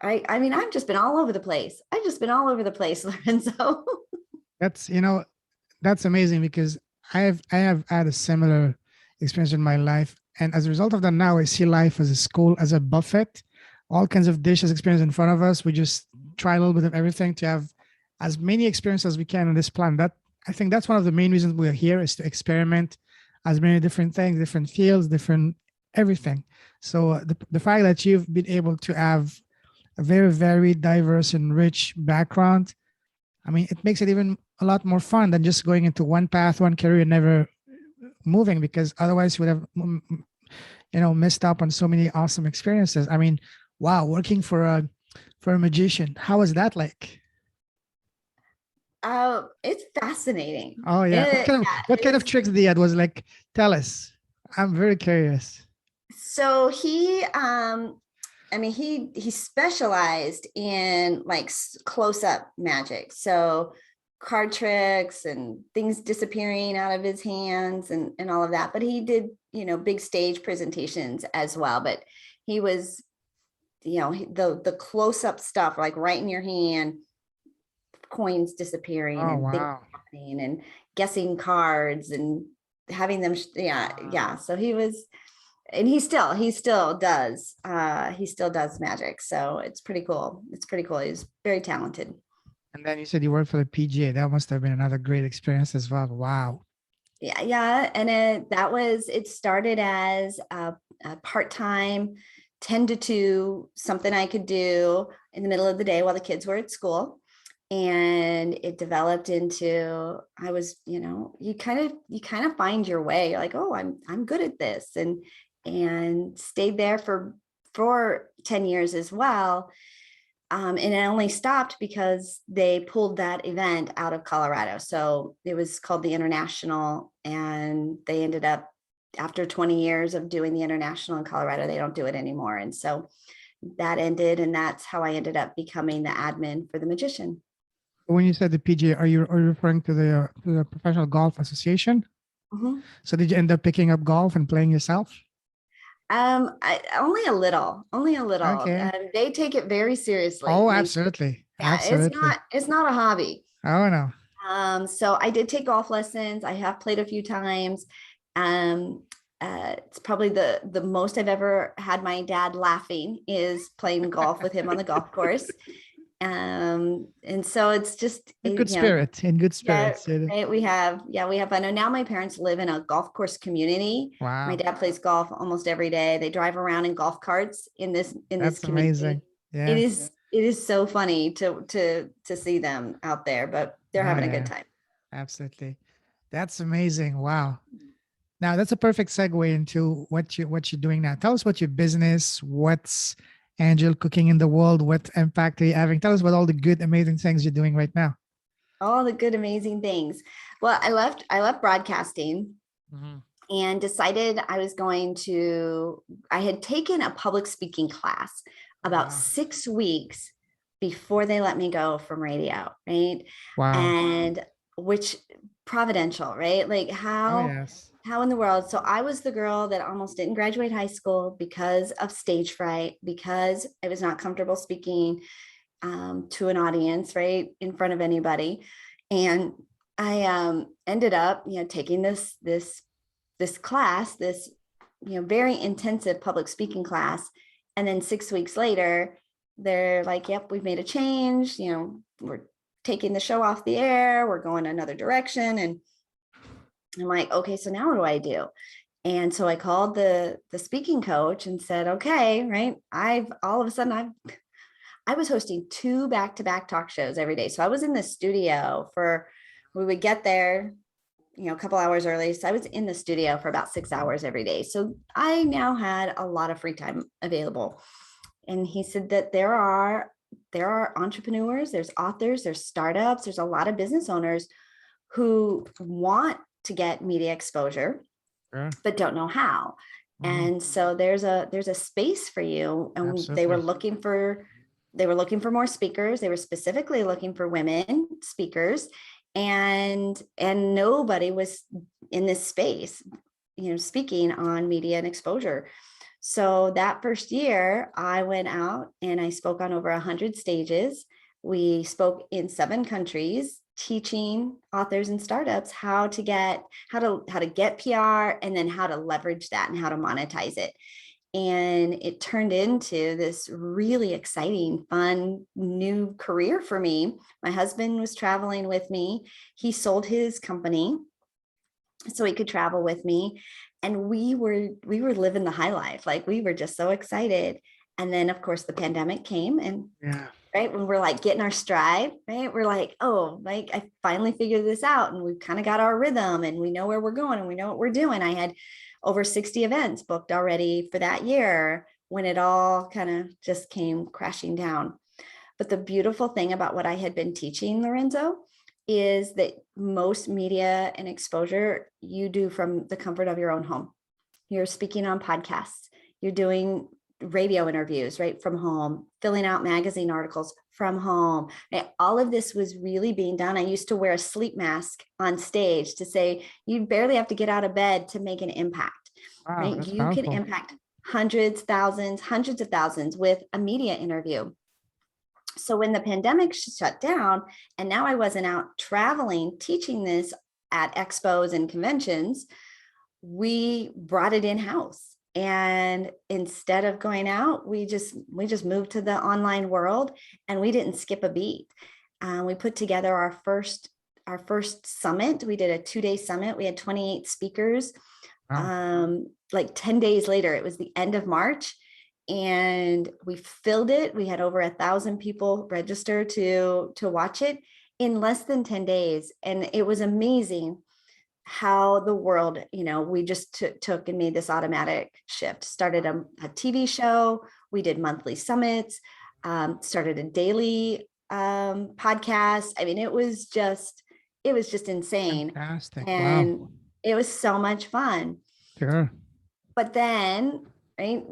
I've just been all over the place. Lorenzo. That's amazing, because I have had a similar experience in my life. And as a result of that, now I see life as a school, as a buffet, all kinds of dishes experience in front of us. We just try a little bit of everything to have as many experiences as we can on this planet. I think that's one of the main reasons we're here, is to experiment as many different things, different fields, different everything. So the fact that you've been able to have a very, very diverse and rich background, it makes it even a lot more fun than just going into one path, one career, and never moving, because otherwise you would have, missed out on so many awesome experiences. Wow, working for a magician. How was that like? It's fascinating. Oh yeah. What kind of tricks did he had? Was like, tell us. I'm very curious. So he specialized in like close-up magic. So card tricks and things disappearing out of his hands and all of that. But he did, big stage presentations as well. But he was, the close-up stuff, like right in your hand, coins disappearing and things happening and guessing cards and having them. Yeah. So he was, and he still does magic. So it's pretty cool. He's very talented. And then you said you worked for the PGA. That must have been another great experience as well. Wow. Yeah. And it started as a part-time 10 to 2, something I could do in the middle of the day while the kids were at school. And it developed into, I was, you kind of find your way. You're like, oh, I'm good at this, and stayed there for 10 years as well. And it only stopped because they pulled that event out of Colorado. So it was called the International, and they ended up, after 20 years of doing the International in Colorado, they don't do it anymore. And so that ended, and that's how I ended up becoming the admin for the magician. When you said the PGA, are you referring to the Professional Golf Association? Mm-hmm. So did you end up picking up golf and playing yourself? Only a little. Okay. They take it very seriously. Oh, absolutely. Yeah, Absolutely. it's not a hobby. Oh no. So I did take golf lessons. I have played a few times. Um, it's probably the most I've ever had my dad laughing is playing golf with him on the golf course. And so it's just, In good you know, spirit. In good yeah, spirits. right. We have fun. And now my parents live in a golf course community. My Wow. dad plays golf almost every day. They drive around in golf carts in this That's amazing. community. Yeah. It is so funny to see them out there, but they're Oh having a good yeah. time. Absolutely. That's amazing. Wow. Now that's a perfect segue into what you're doing now. Tell us what your business, what's Angel cooking in the world, what impact are you having? Tell us about all the good, amazing things you're doing right now. All the good, amazing things. Well, I left broadcasting Mhm. and decided I had taken a public speaking class Oh, about wow. 6 weeks before they let me go from radio, right? Wow. And which providential, right? Like Oh, yes. how in the world? So I was the girl that almost didn't graduate high school because of stage fright, because I was not comfortable speaking to an audience, right, in front of anybody. And I ended up, taking this class, this very intensive public speaking class, and then 6 weeks later, they're like, "Yep, we've made a change. We're taking the show off the air. We're going another direction." And I'm like, "Okay, so now what do I do?" And so I called the speaking coach and said, "Okay, right? I've all of a sudden I was hosting two back-to-back talk shows every day. So I was in the studio we would get there, a couple hours early. So I was in the studio for about 6 hours every day. So I now had a lot of free time available." And he said that there are entrepreneurs, there's authors, there's startups, there's a lot of business owners who want to get media exposure Sure. but don't know how. Mhm. And so there's a space for you. And Absolutely. they were looking for more speakers. They were specifically looking for women speakers, and nobody was in this space, speaking on media and exposure. So that first year, I went out and I spoke on over 100 stages. We spoke in 7 countries, teaching authors and startups how to get PR and then how to leverage that and how to monetize it. And it turned into this really exciting, fun new career for me. My husband was traveling with me. He sold his company so he could travel with me, and we were living the high life. Like, we were just so excited. And then of course the pandemic came, and Yeah. right when we're like getting our stride, right, we're like, "Oh, like, I finally figured this out, and we've kind of got our rhythm, and we know where we're going, and we know what we're doing." I had over 60 events booked already for that year when it all kind of just came crashing down. But the beautiful thing about what I had been teaching, Lorenzo, is that most media and exposure you do from the comfort of your own home. You're speaking on podcasts, you're doing radio interviews right from home, filling out magazine articles from home. Right? All of this was really being done. I used to wear a sleep mask on stage to say, you barely have to get out of bed to make an impact, Wow. right? That's You can powerful. impact hundreds, thousands, hundreds of thousands with a media interview. So when the pandemic shut down, and now I wasn't out traveling teaching this at expos and conventions, we brought it in house. And instead of going out, we just moved to the online world, and we didn't skip a beat. We put together our first summit. We did a 2-day summit. We had 28 speakers. Wow. Like 10 days later, it was the end of March, and we filled it. We had over 1,000 people register to watch it in less than 10 days. And it was amazing how the world, we just took and made this automatic shift. Started a TV show. We did monthly summits, started a daily podcast. I mean, it was just insane. Fantastic. Wow. And it was so much fun. Sure. But then, right,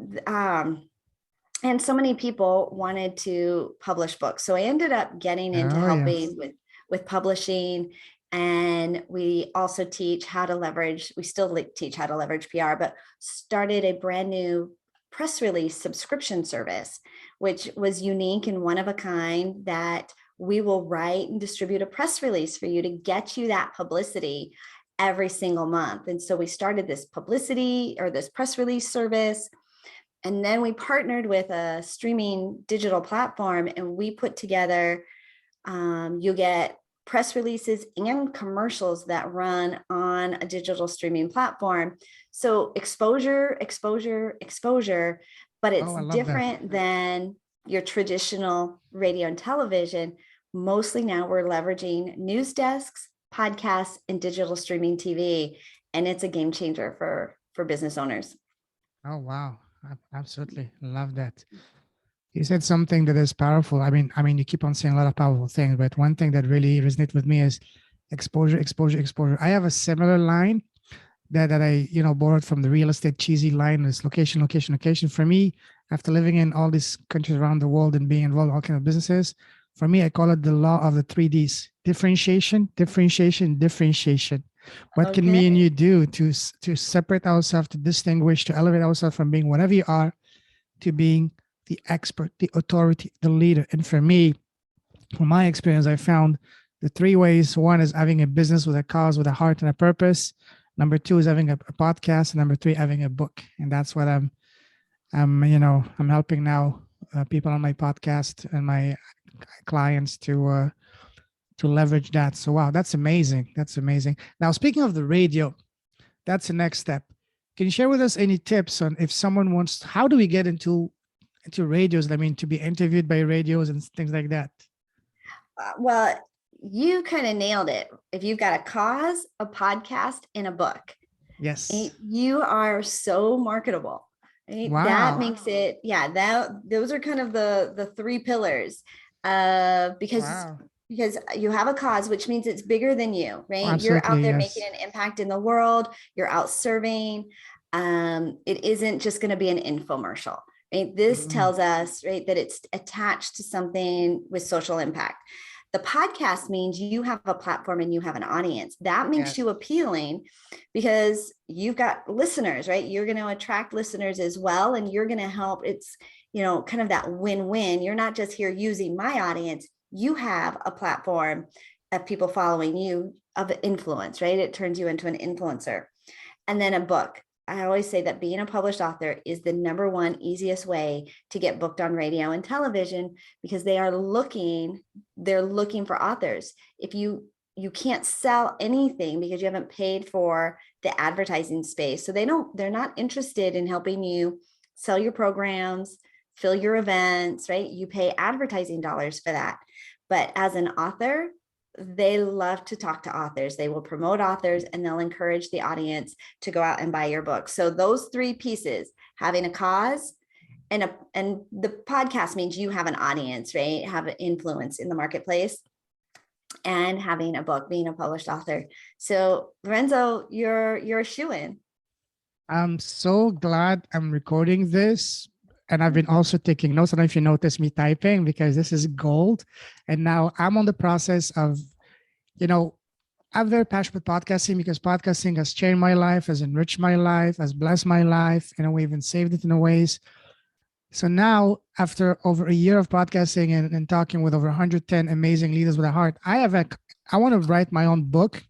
and so many people wanted to publish books. So I ended up getting into Oh, yes. helping with publishing. And we also teach how to leverage, we still teach how to leverage PR, but started a brand new press release subscription service, which was unique and one of a kind, that we will write and distribute a press release for you to get you that publicity every single month. And so we started this publicity or this press release service. And then we partnered with a streaming digital platform, and we put together, you get press releases and commercials that run on a digital streaming platform. So exposure, but it's different than your traditional radio and television. Mostly now we're leveraging news desks, podcasts, and digital streaming TV. And it's a game changer for business owners. Oh, wow. Absolutely. Love that. You said something that is powerful. I mean, you keep on saying a lot of powerful things, but one thing that really resonates with me is exposure. I have a similar line that I, borrowed from the real estate cheesy line, is location. For me, after living in all these countries around the world and being involved in all kinds of businesses, for me, I call it the law of the 3Ds: differentiation. What can me and you do to separate ourselves, to distinguish, to elevate ourselves from being whatever you are to being the expert, the authority, the leader? And for me, from my experience, I found the 3 ways. One is having a business with a cause, with a heart and a purpose. Number 2 is having a podcast. And number 3, having a book. And that's what I'm helping now people on my podcast and my clients to leverage that. So, wow, that's amazing. Now, speaking of the radio, that's the next step. Can you share with us any tips on if someone wants, how do we get into radios? I mean, to be interviewed by radios and things like that. Well, you kind of nailed it. If you've got a cause, a podcast, and a book, yes, you are so marketable. Right? Wow. That makes it, those are kind of the 3 pillars, because you have a cause, which means it's bigger than you, right? You're out there making an impact in the world. You're out serving. It isn't just going to be an infomercial. Right? This tells us, right, that it's attached to something with social impact. The podcast means you have a platform and you have an audience. That makes you appealing because you've got listeners, right? You're going to attract listeners as well. And you're going to help. It's, kind of that win-win. You're not just here using my audience. You have a platform of people following you, of influence, right? It turns you into an influencer. And then a book. I always say that being a published author is the number 1 easiest way to get booked on radio and television, because they're looking for authors. If you can't sell anything because you haven't paid for the advertising space. So they're not interested in helping you sell your programs, fill your events, right? You pay advertising dollars for that. But as an author, they love to talk to authors. They will promote authors and they'll encourage the audience to go out and buy your book. So those 3 pieces, having a cause, and the podcast means you have an audience, right? Have an influence in the marketplace, and having a book, being a published author. So Lorenzo, you're a shoo-in. I'm so glad I'm recording this. And I've been also taking notes. I don't know if you notice me typing, because this is gold. And now I'm on the process of, I'm very passionate with podcasting, because podcasting has changed my life, has enriched my life, has blessed my life, and we even saved it in a ways. So now, after over a year of podcasting and talking with over 110 amazing leaders with a heart, I want to write my own book,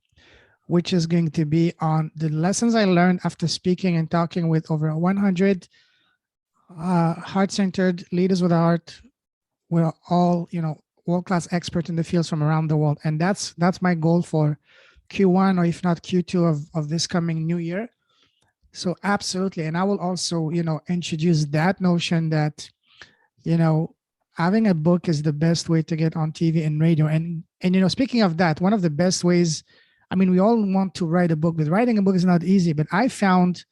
which is going to be on the lessons I learned after speaking and talking with over 100 heart-centered leaders with a heart. We're all, world-class experts in the fields from around the world. And that's my goal for Q1, or if not Q2 of this coming new year. So absolutely. And I will also, introduce that notion that, having a book is the best way to get on TV and radio. And speaking of that, one of the best ways, we all want to write a book, but writing a book is not easy. But I found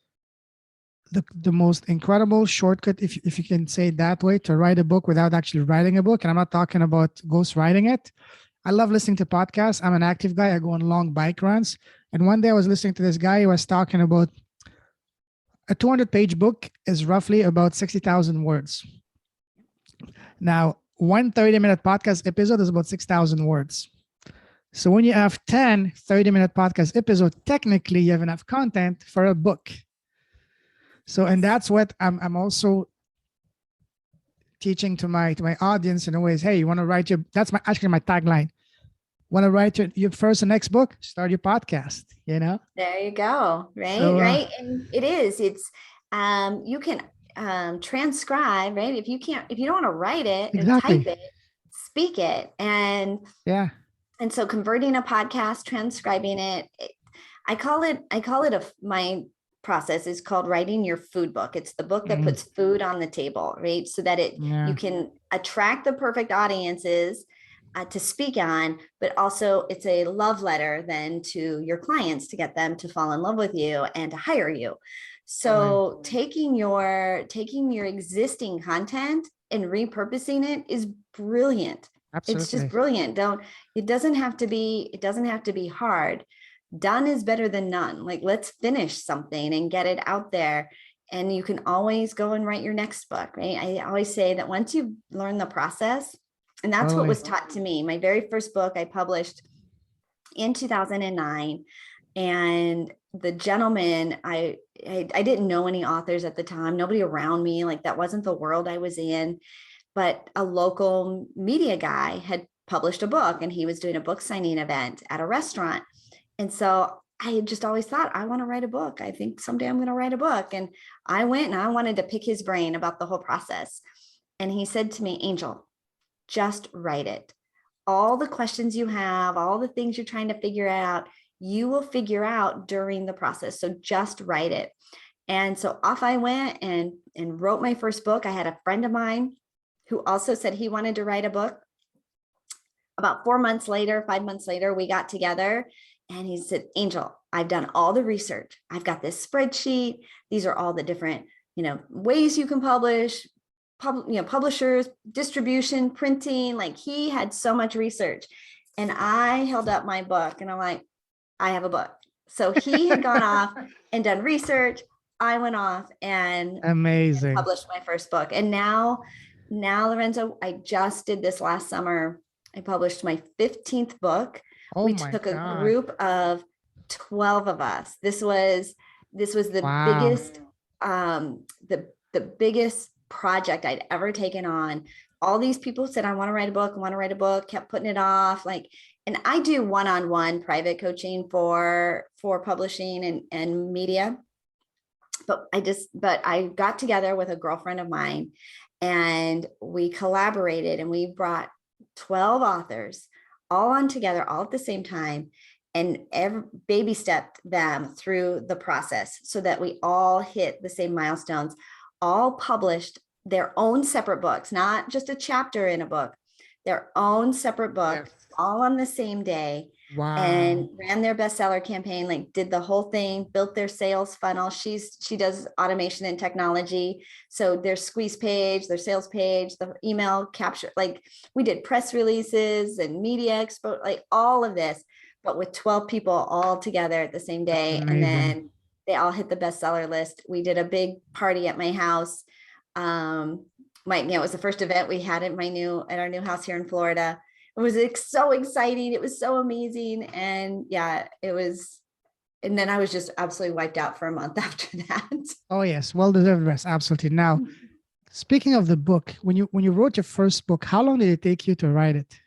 the most incredible shortcut, if you can say it that way, to write a book without actually writing a book. And I'm not talking about ghost writing it. I love listening to podcasts. I'm an active guy. I go on long bike runs. And one day I was listening to this guy who was talking about a 200-page book is roughly about 60,000 words. Now, one 30-minute podcast episode is about 6,000 words. So when you have 10 30-minute podcast episodes, technically you have enough content for a book. So, and that's what I'm also teaching to my audience in a way is, hey, you want to write your, that's my, actually my tagline. Want to write your first and next book? Start your podcast, you know? There you go. Right. So, Right. And it's, you can transcribe, right? If you don't want to write it or type exactly. it, speak it. Yeah. And so converting a podcast, transcribing it, I call it my process is called writing your food book. It's the book that Mm, puts food on the table, right? So that you yeah. can attract the perfect audiences to speak on, but also it's a love letter then to your clients to get them to fall in love with you and to hire you. Right. So taking your existing content and repurposing it is brilliant. It's just Absolutely. brilliant. It doesn't have to be hard. Done is better than none. Like, let's finish something and get it out there. And you can always go and write your next book, right? I always say that once you learn the process, and that's what Totally. was taught to me. My very first book I published in 2009. And the gentleman, I didn't know any authors at the time, nobody around me, like that wasn't the world I was in. But a local media guy had published a book and he was doing a book signing event at a restaurant. And so I had just always thought, I want to write a book. I think someday I'm going to write a book. And I went and I wanted to pick his brain about the whole process. And he said to me, Angel, just write it. All the questions you have, all the things you're trying to figure out, you will figure out during the process. So just write it. And so off I went and wrote my first book. I had a friend of mine who also said he wanted to write a book. About 4 months later, 5 months later, we got together and he said, Angel, I've done all the research. I've got this spreadsheet. These are all the different, ways you can publish, publishers, distribution, printing. Like, he had so much research. And I held up my book and I'm like, I have a book. So he had gone off and done research. I went off and Amazing. published my first book. And now, Lorenzo, I just did this last summer. I published my 15th book. Oh We my took a God. group of 12 of us. This was the Wow. biggest, the biggest project I'd ever taken on. All these people said, I want to write a book, kept putting it off. Like, and I do one-on-one private coaching for publishing and media. But I got together with a girlfriend of mine and we collaborated and we brought 12 authors all on together, all at the same time, and baby stepped them through the process so that we all hit the same milestones, all published their own separate books, not just a chapter in a book, their own separate book, Yes. all on the same day. Wow. And ran their bestseller campaign, like did the whole thing, built their sales funnel. She does automation and technology. So their squeeze page, their sales page, the email capture, like we did press releases and media expo, like all of this, but with 12 people all together at the same day. Amazing. And then they all hit the bestseller list. We did a big party at my house. It was the first event we had at our new house here in Florida. It was so exciting. It was so amazing. And yeah, it was. And then I was just absolutely wiped out for a month after that. Oh yes, well-deserved rest. Absolutely. Now, speaking of the book, when you wrote your first book, how long did it take you to write it?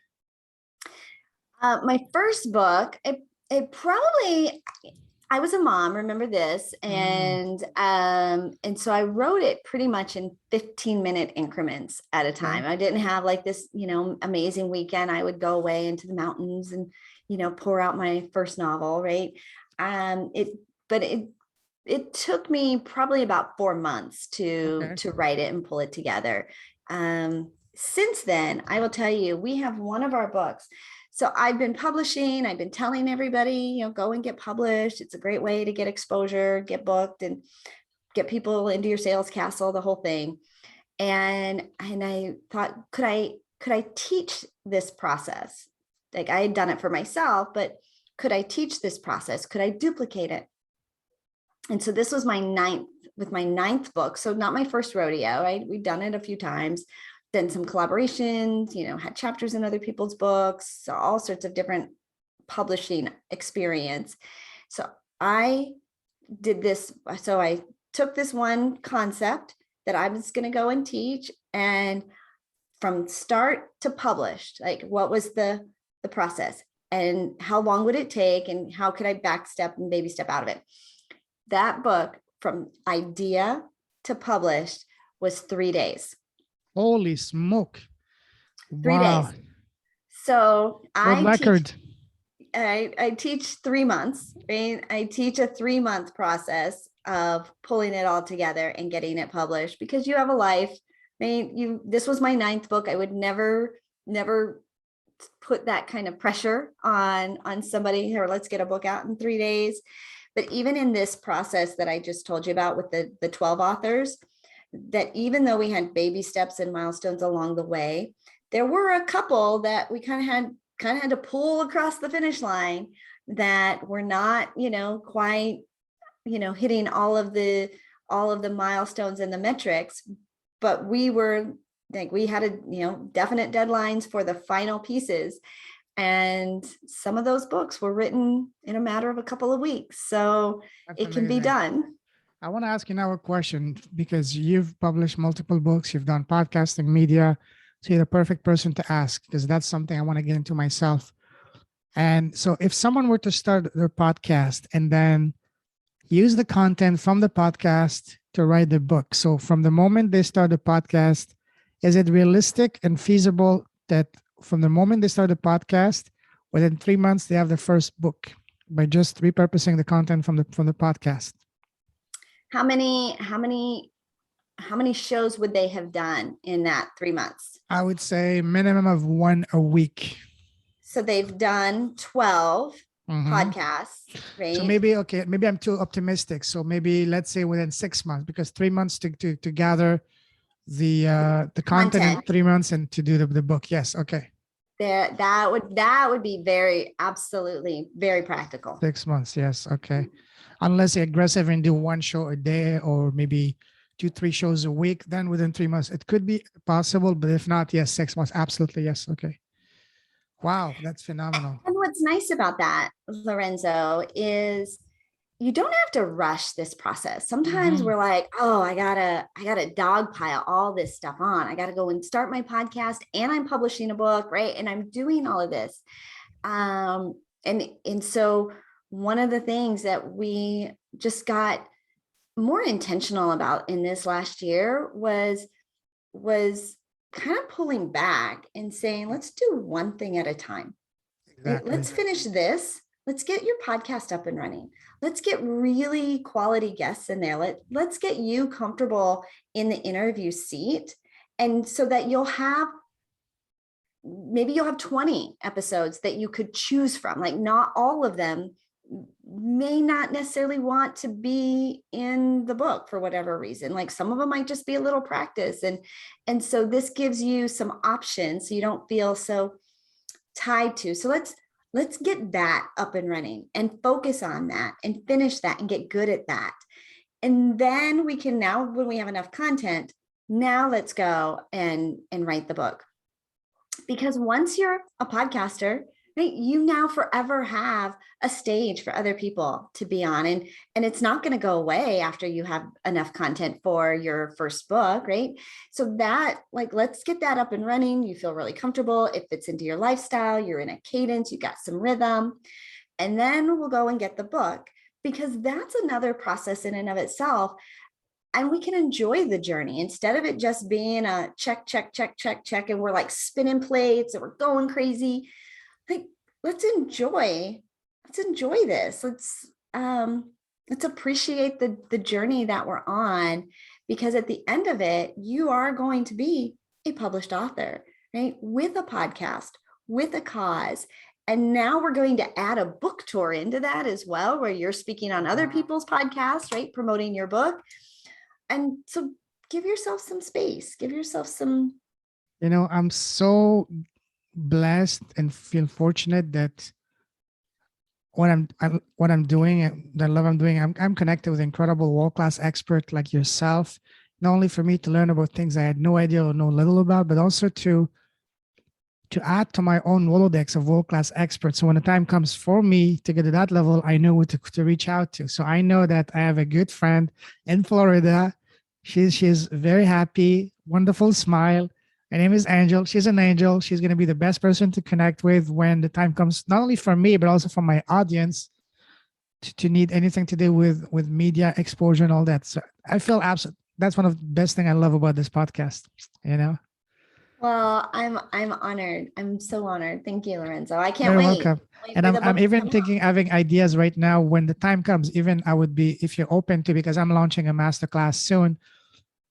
My first book, it probably, I was a mom, remember this, and so I wrote it pretty much in 15-minute increments at a time. I didn't have like this, amazing weekend. I would go away into the mountains and, pour out my first novel, right? It took me probably about 4 months to write it and pull it together. Since then, I will tell you, we have one of our books. So I've been publishing, I've been telling everybody, go and get published. It's a great way to get exposure, get booked and get people into your sales castle, the whole thing. And I thought, could I teach this process? Like, I had done it for myself, but could I teach this process? Could I duplicate it? And so this was my ninth book. So not my first rodeo, right? We've done it a few times. Then some collaborations, had chapters in other people's books, so all sorts of different publishing experience. So I did this. So I took this one concept that I was going to go and teach, and from start to published, like what was the process and how long would it take and how could I backstep and baby step out of it. That book from idea to published was 3 days. Holy smoke. 3 Wow. days. So World record. I teach 3 months, right? I teach a 3-month process of pulling it all together and getting it published, because you have a life. I mean, this was my 9th book. I would never put that kind of pressure on somebody here. Let's get a book out in 3 days. But even in this process that I just told you about with the 12 authors, that even though we had baby steps and milestones along the way, there were a couple that we kind of had to pull across the finish line that were not, quite, hitting all of the milestones and the metrics, but we had definite deadlines for the final pieces. And some of those books were written in a matter of a couple of weeks. So it can be done. I want to ask you now a question, because you've published multiple books, you've done podcasting, media. So you're the perfect person to ask, because that's something I want to get into myself. And so if someone were to start their podcast and then use the content from the podcast to write the book. So from the moment they start the podcast, is it realistic and feasible that from the moment they start the podcast, within 3 months, they have the first book by just repurposing the content from the podcast? How many shows would they have done in that 3 months? I would say minimum of 1 a week. So they've done 12 podcasts, right? So maybe I'm too optimistic. So maybe let's say within 6 months, because 3 months to gather the content in 3 months and to do the book. Yes. Okay. That would be absolutely very practical. 6 months. Yes. Okay. Unless you're aggressive and do 1 show a day or maybe 2-3 shows a week, then within 3 months, it could be possible. But if not, yes, 6 months. Absolutely. Yes. Okay. Wow. That's phenomenal. And what's nice about that, Lorenzo, is you don't have to rush this process. Sometimes we're like, oh, I gotta dogpile all this stuff on. I gotta go and start my podcast, and I'm publishing a book, right? And I'm doing all of this. And so one of the things that we just got more intentional about in this last year was kind of pulling back and saying, let's do one thing at a time. Exactly. Let's finish this. Let's get your podcast up and running. Let's get really quality guests in there. Let's get you comfortable in the interview seat. And so that maybe you'll have 20 episodes that you could choose from. Like, not all of them may not necessarily want to be in the book for whatever reason. Like, some of them might just be a little practice. And so this gives you some options so you don't feel so tied to. So let's get that up and running and focus on that and finish that and get good at that. And then we can now, when we have enough content, now let's go and write the book. Because once you're a podcaster, right, you now forever have a stage for other people to be on. And it's not going to go away after you have enough content for your first book, right? So that, let's get that up and running. You feel really comfortable. It fits into your lifestyle. You're in a cadence. You got some rhythm. And then we'll go and get the book, because that's another process in and of itself. And we can enjoy the journey instead of it just being a check, check, check, check, check. And we're like spinning plates and we're going crazy. Let's enjoy this. Let's appreciate the journey that we're on, because at the end of it, you are going to be a published author, right? With a podcast, with a cause. And now we're going to add a book tour into that as well, where you're speaking on other people's podcasts, right? Promoting your book. And so give yourself some space, give yourself some. I'm so blessed and feel fortunate that what I'm doing and the love I'm doing, I'm connected with incredible world-class expert like yourself, not only for me to learn about things I had no idea or know little about, but also to to add to my own Rolodex of world-class experts. So when the time comes for me to get to that level, I know who to reach out to. So I know that I have a good friend in Florida. She's very happy, wonderful smile. Her name is Angel. She's an angel. She's going to be the best person to connect with when the time comes, not only for me, but also for my audience to need anything to do with media exposure and all that. So I feel absolutely, that's one of the best thing I love about this podcast, you know? Well, I'm honored. I'm so honored. Thank you, Lorenzo. I can't Very wait. welcome. Wait And for I'm the I'm book to even come out. thinking having ideas right now when the time comes. Even I would be, if you're open to, because I'm launching a masterclass soon,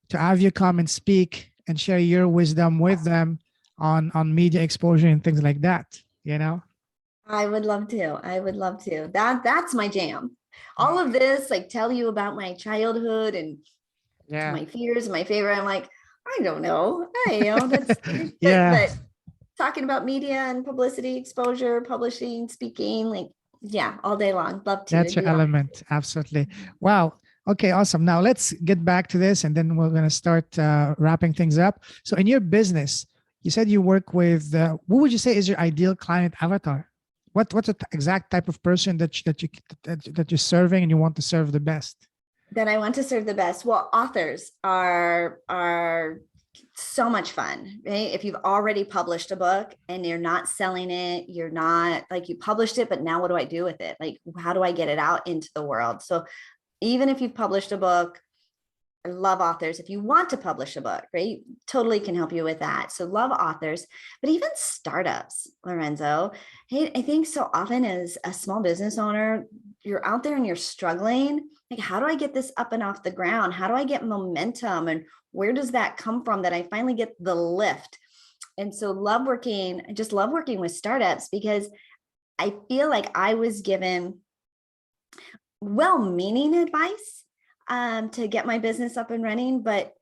to have you come and speak and share your wisdom with them on media exposure and things like that. You know? I would love to. I would love to. That's my jam. All Mm. of this, like tell you about my childhood and Yeah. my fears, my favorite. I'm like, I don't know. That's Yeah. but talking about media and publicity, exposure, publishing, speaking, like yeah, all day long. Love to. That's It'd your be awesome. element. Absolutely. Wow. Okay, awesome. Now let's get back to this and then we're going to start wrapping things up. So, in your business, you said you work with, what would you say is your ideal client avatar? What's the exact type of person that you're serving and you want to serve the best? That I want to serve the best. Well, authors are so much fun, right? If you've already published a book and you're not selling it, you're not like you published it, but now what do I do with it? Like, how do I get it out into the world? So even if you've published a book, I love authors. If you want to publish a book, right? Totally can help you with that. So love authors, but even startups, Lorenzo. Hey, I think so often as a small business owner, you're out there and you're struggling. Like, how do I get this up and off the ground? How do I get momentum? And where does that come from that I finally get the lift? And so I just love working with startups because I feel like I was given well-meaning advice to get my business up and running, but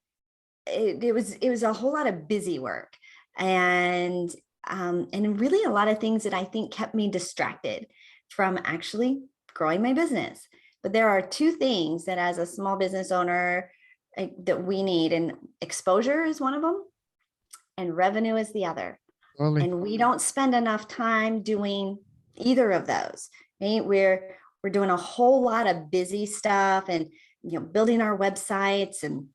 it was a whole lot of busy work and really a lot of things that I think kept me distracted from actually growing my business. But there are two things that as a small business owner that we need, and exposure is one of them and revenue is the other. Totally. And we don't spend enough time doing either of those, right? We're doing a whole lot of busy stuff and building our websites and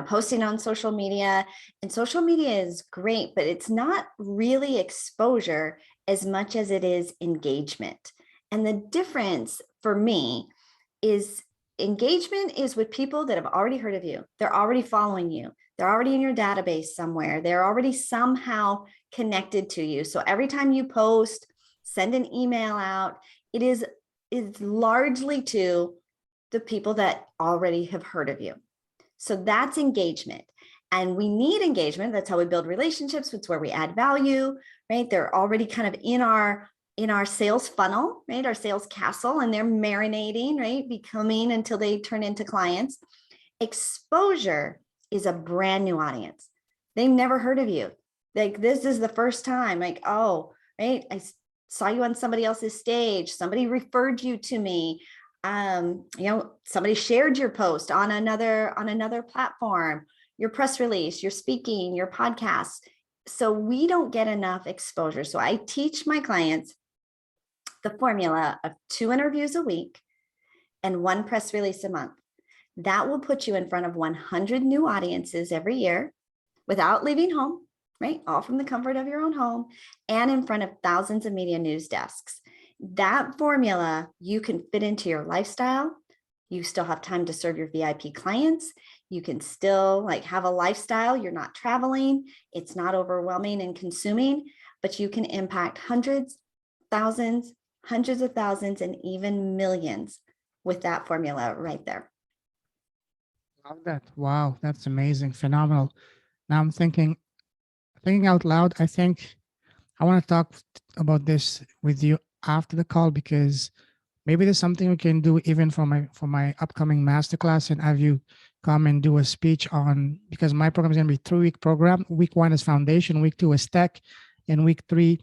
posting on social media. And social media is great, but it's not really exposure as much as it is engagement. And the difference for me is engagement is with people that have already heard of you. They're already following you. They're already in your database somewhere. They're already somehow connected to you. So every time you post, send an email out, it is largely to the people that already have heard of you. So that's engagement. And we need engagement. That's how we build relationships. It's where we add value, right? They're already kind of in our sales funnel, right? Our sales castle, and they're marinating, right? Becoming until they turn into clients. Exposure is a brand new audience. They've never heard of you. Like, this is the first time, like, oh, right, I saw you on somebody else's stage. Somebody referred you to me. Somebody shared your post on another platform, your press release, your speaking, your podcast. So we don't get enough exposure. So I teach my clients the formula of 2 interviews a week and 1 press release a month. That will put you in front of 100 new audiences every year without leaving home, right? All from the comfort of your own home, and in front of thousands of media news desks. That formula you can fit into your lifestyle. You still have time to serve your VIP clients. You can still have a lifestyle. You're not traveling. It's not overwhelming and consuming, but you can impact hundreds, thousands, hundreds of thousands, and even millions with that formula right there. Love that. Wow, that's amazing. Phenomenal. Now I'm thinking out loud. I think I want to talk about this with you after the call because maybe there's something we can do even for my upcoming masterclass and have you come and do a speech on, because my program is going to be 3-week program. Week 1 is foundation, week 2 is tech, and week 2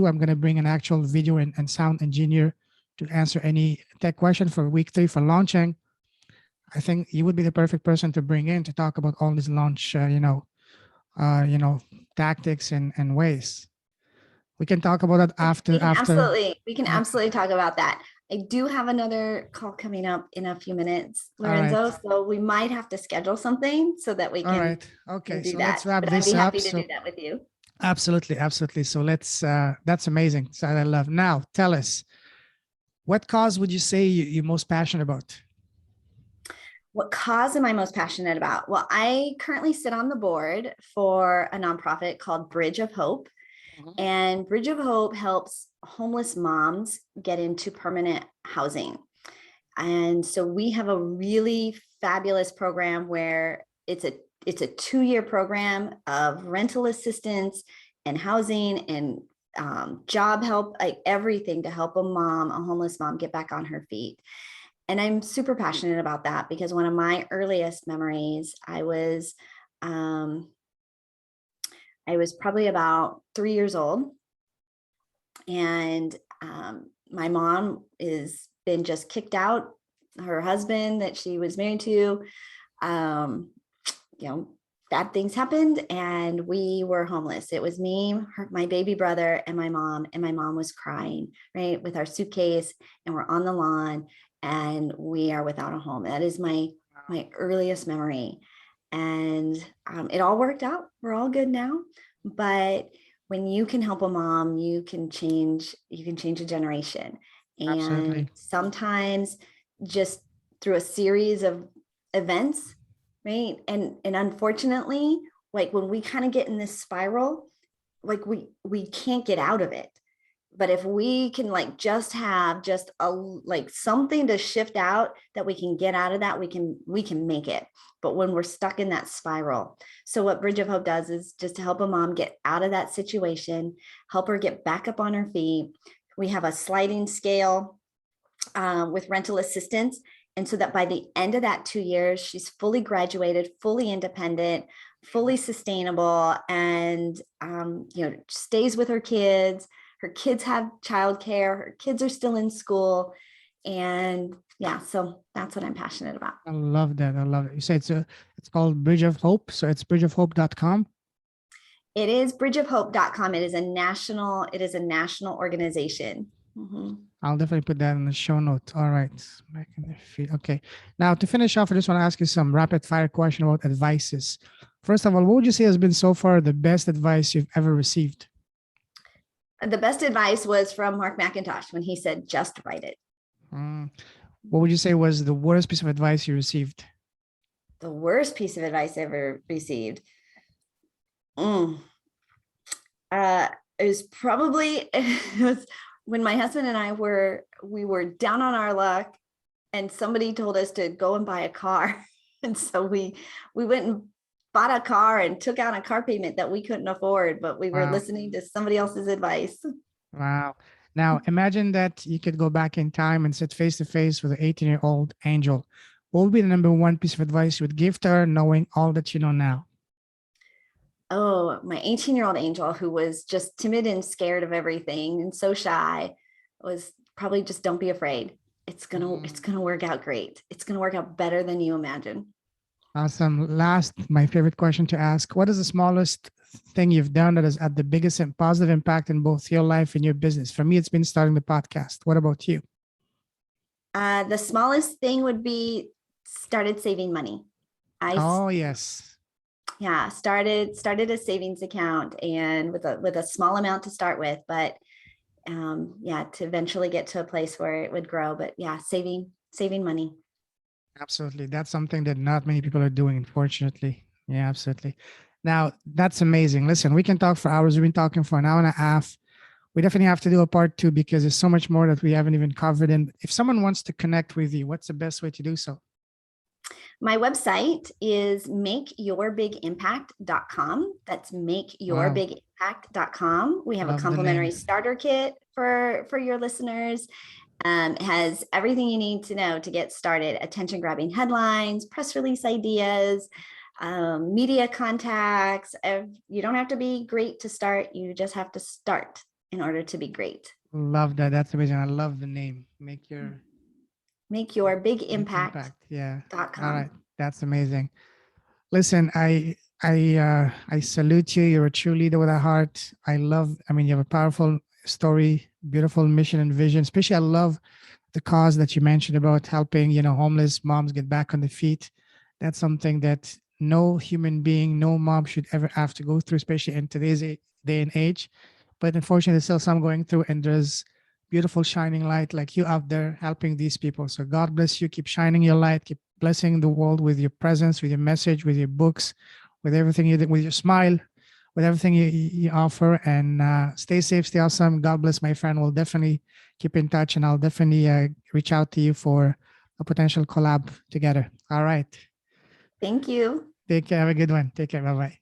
I'm going to bring an actual video and sound engineer to answer any tech question. For week 3 for launching, I think you would be the perfect person to bring in to talk about all this launch, tactics and ways. We can talk about that after. We can absolutely talk about that. I do have another call coming up in a few minutes, Lorenzo. Right. So we might have to schedule something so that we All can, right. Okay. do So that. let's wrap But I'd this be up. happy to So do that with you. absolutely, absolutely. So that's amazing. So I love. Now tell us, what cause would you say you're most passionate about? What cause am I most passionate about? Well, I currently sit on the board for a nonprofit called Bridge of Hope. And Bridge of Hope helps homeless moms get into permanent housing. And so we have a really fabulous program where it's a 2-year program of rental assistance and housing and job help, like everything to help a homeless mom get back on her feet. And I'm super passionate about that because one of my earliest memories, I was probably about 3 years old, and my mom is been just kicked out. Her husband that she was married to, bad things happened, and we were homeless. It was me, my baby brother, and my mom was crying, right, with our suitcase, and we're on the lawn, and we are without a home. That is my earliest memory. And it all worked out. We're all good now. But when you can help a mom, you can change a generation. And Absolutely. sometimes just through a series of events, right? And unfortunately, like when we kind of get in this spiral, like we can't get out of it. But if we can like just have just a like something to shift out that we can get out of that, we can make it. But when we're stuck in that spiral, so what Bridge of Hope does is just to help a mom get out of that situation, help her get back up on her feet. We have a sliding scale with rental assistance. And so that by the end of that 2 years, she's fully graduated, fully independent, fully sustainable, and stays with her kids. Her kids have childcare. Her kids are still in school. And yeah, so that's what I'm passionate about. I love that. I love it. You say it's called Bridge of Hope. So it's bridgeofhope.com. It is bridgeofhope.com. It is a national organization. Mm-hmm. I'll definitely put that in the show notes. All right. Back in the feed. Okay. Now to finish off, I just want to ask you some rapid fire question about advices. First of all, what would you say has been so far the best advice you've ever received? The best advice was from Mark McIntosh when he said, just write it. What would you say was the worst piece of advice you received? The worst piece of advice I ever received. It was probably when my husband and I were down on our luck, and somebody told us to go and buy a car. And so we went and bought a car and took out a car payment that we couldn't afford, but we were listening to somebody else's advice. Wow. Now imagine that you could go back in time and sit face to face with an 18-year-old Angel. What would be the number one piece of advice you would give to her, knowing all that you know now? Oh, my 18-year-old Angel, who was just timid and scared of everything and so shy, was probably just don't be afraid. It's gonna work out great. It's gonna work out better than you imagine. Awesome. Last, my favorite question to ask: what is the smallest thing you've done that has had the biggest and positive impact in both your life and your business? For me, it's been starting the podcast. What about you? The smallest thing would be started saving money. Oh yes. Yeah, started a savings account, and with a small amount to start with, but to eventually get to a place where it would grow. But yeah, saving money. Absolutely. That's something that not many people are doing, unfortunately. Yeah, absolutely. Now, that's amazing. Listen, we can talk for hours. We've been talking for an hour and a half. We definitely have to do a part two because there's so much more that we haven't even covered. And if someone wants to connect with you, what's the best way to do so? My website is makeyourbiguimpact.com. That's makeyourbiguimpact.com. We have a complimentary starter kit for your listeners. It has everything you need to know to get started: attention grabbing headlines, press release ideas, media contacts. You don't have to be great to start. You just have to start in order to be great. Love that. That's amazing. I love the name. Make your big impact. Yeah. .com. All right. That's amazing. Listen, I I salute you. You're a true leader with a heart. I mean, you have a powerful story, beautiful mission and vision. Especially, I love the cause that you mentioned about helping, homeless moms get back on the feet. That's something that no human being, no mom should ever have to go through, especially in today's day and age. But unfortunately, there's still some going through, and there's beautiful shining light like you out there helping these people. So God bless you. Keep shining your light. Keep blessing the world with your presence, with your message, with your books, with everything you do, with your smile, with everything you offer. And stay safe, stay awesome. God bless, my friend. We'll definitely keep in touch, and I'll definitely reach out to you for a potential collab together. All right. Thank you. Take care. Have a good one. Take care. Bye bye.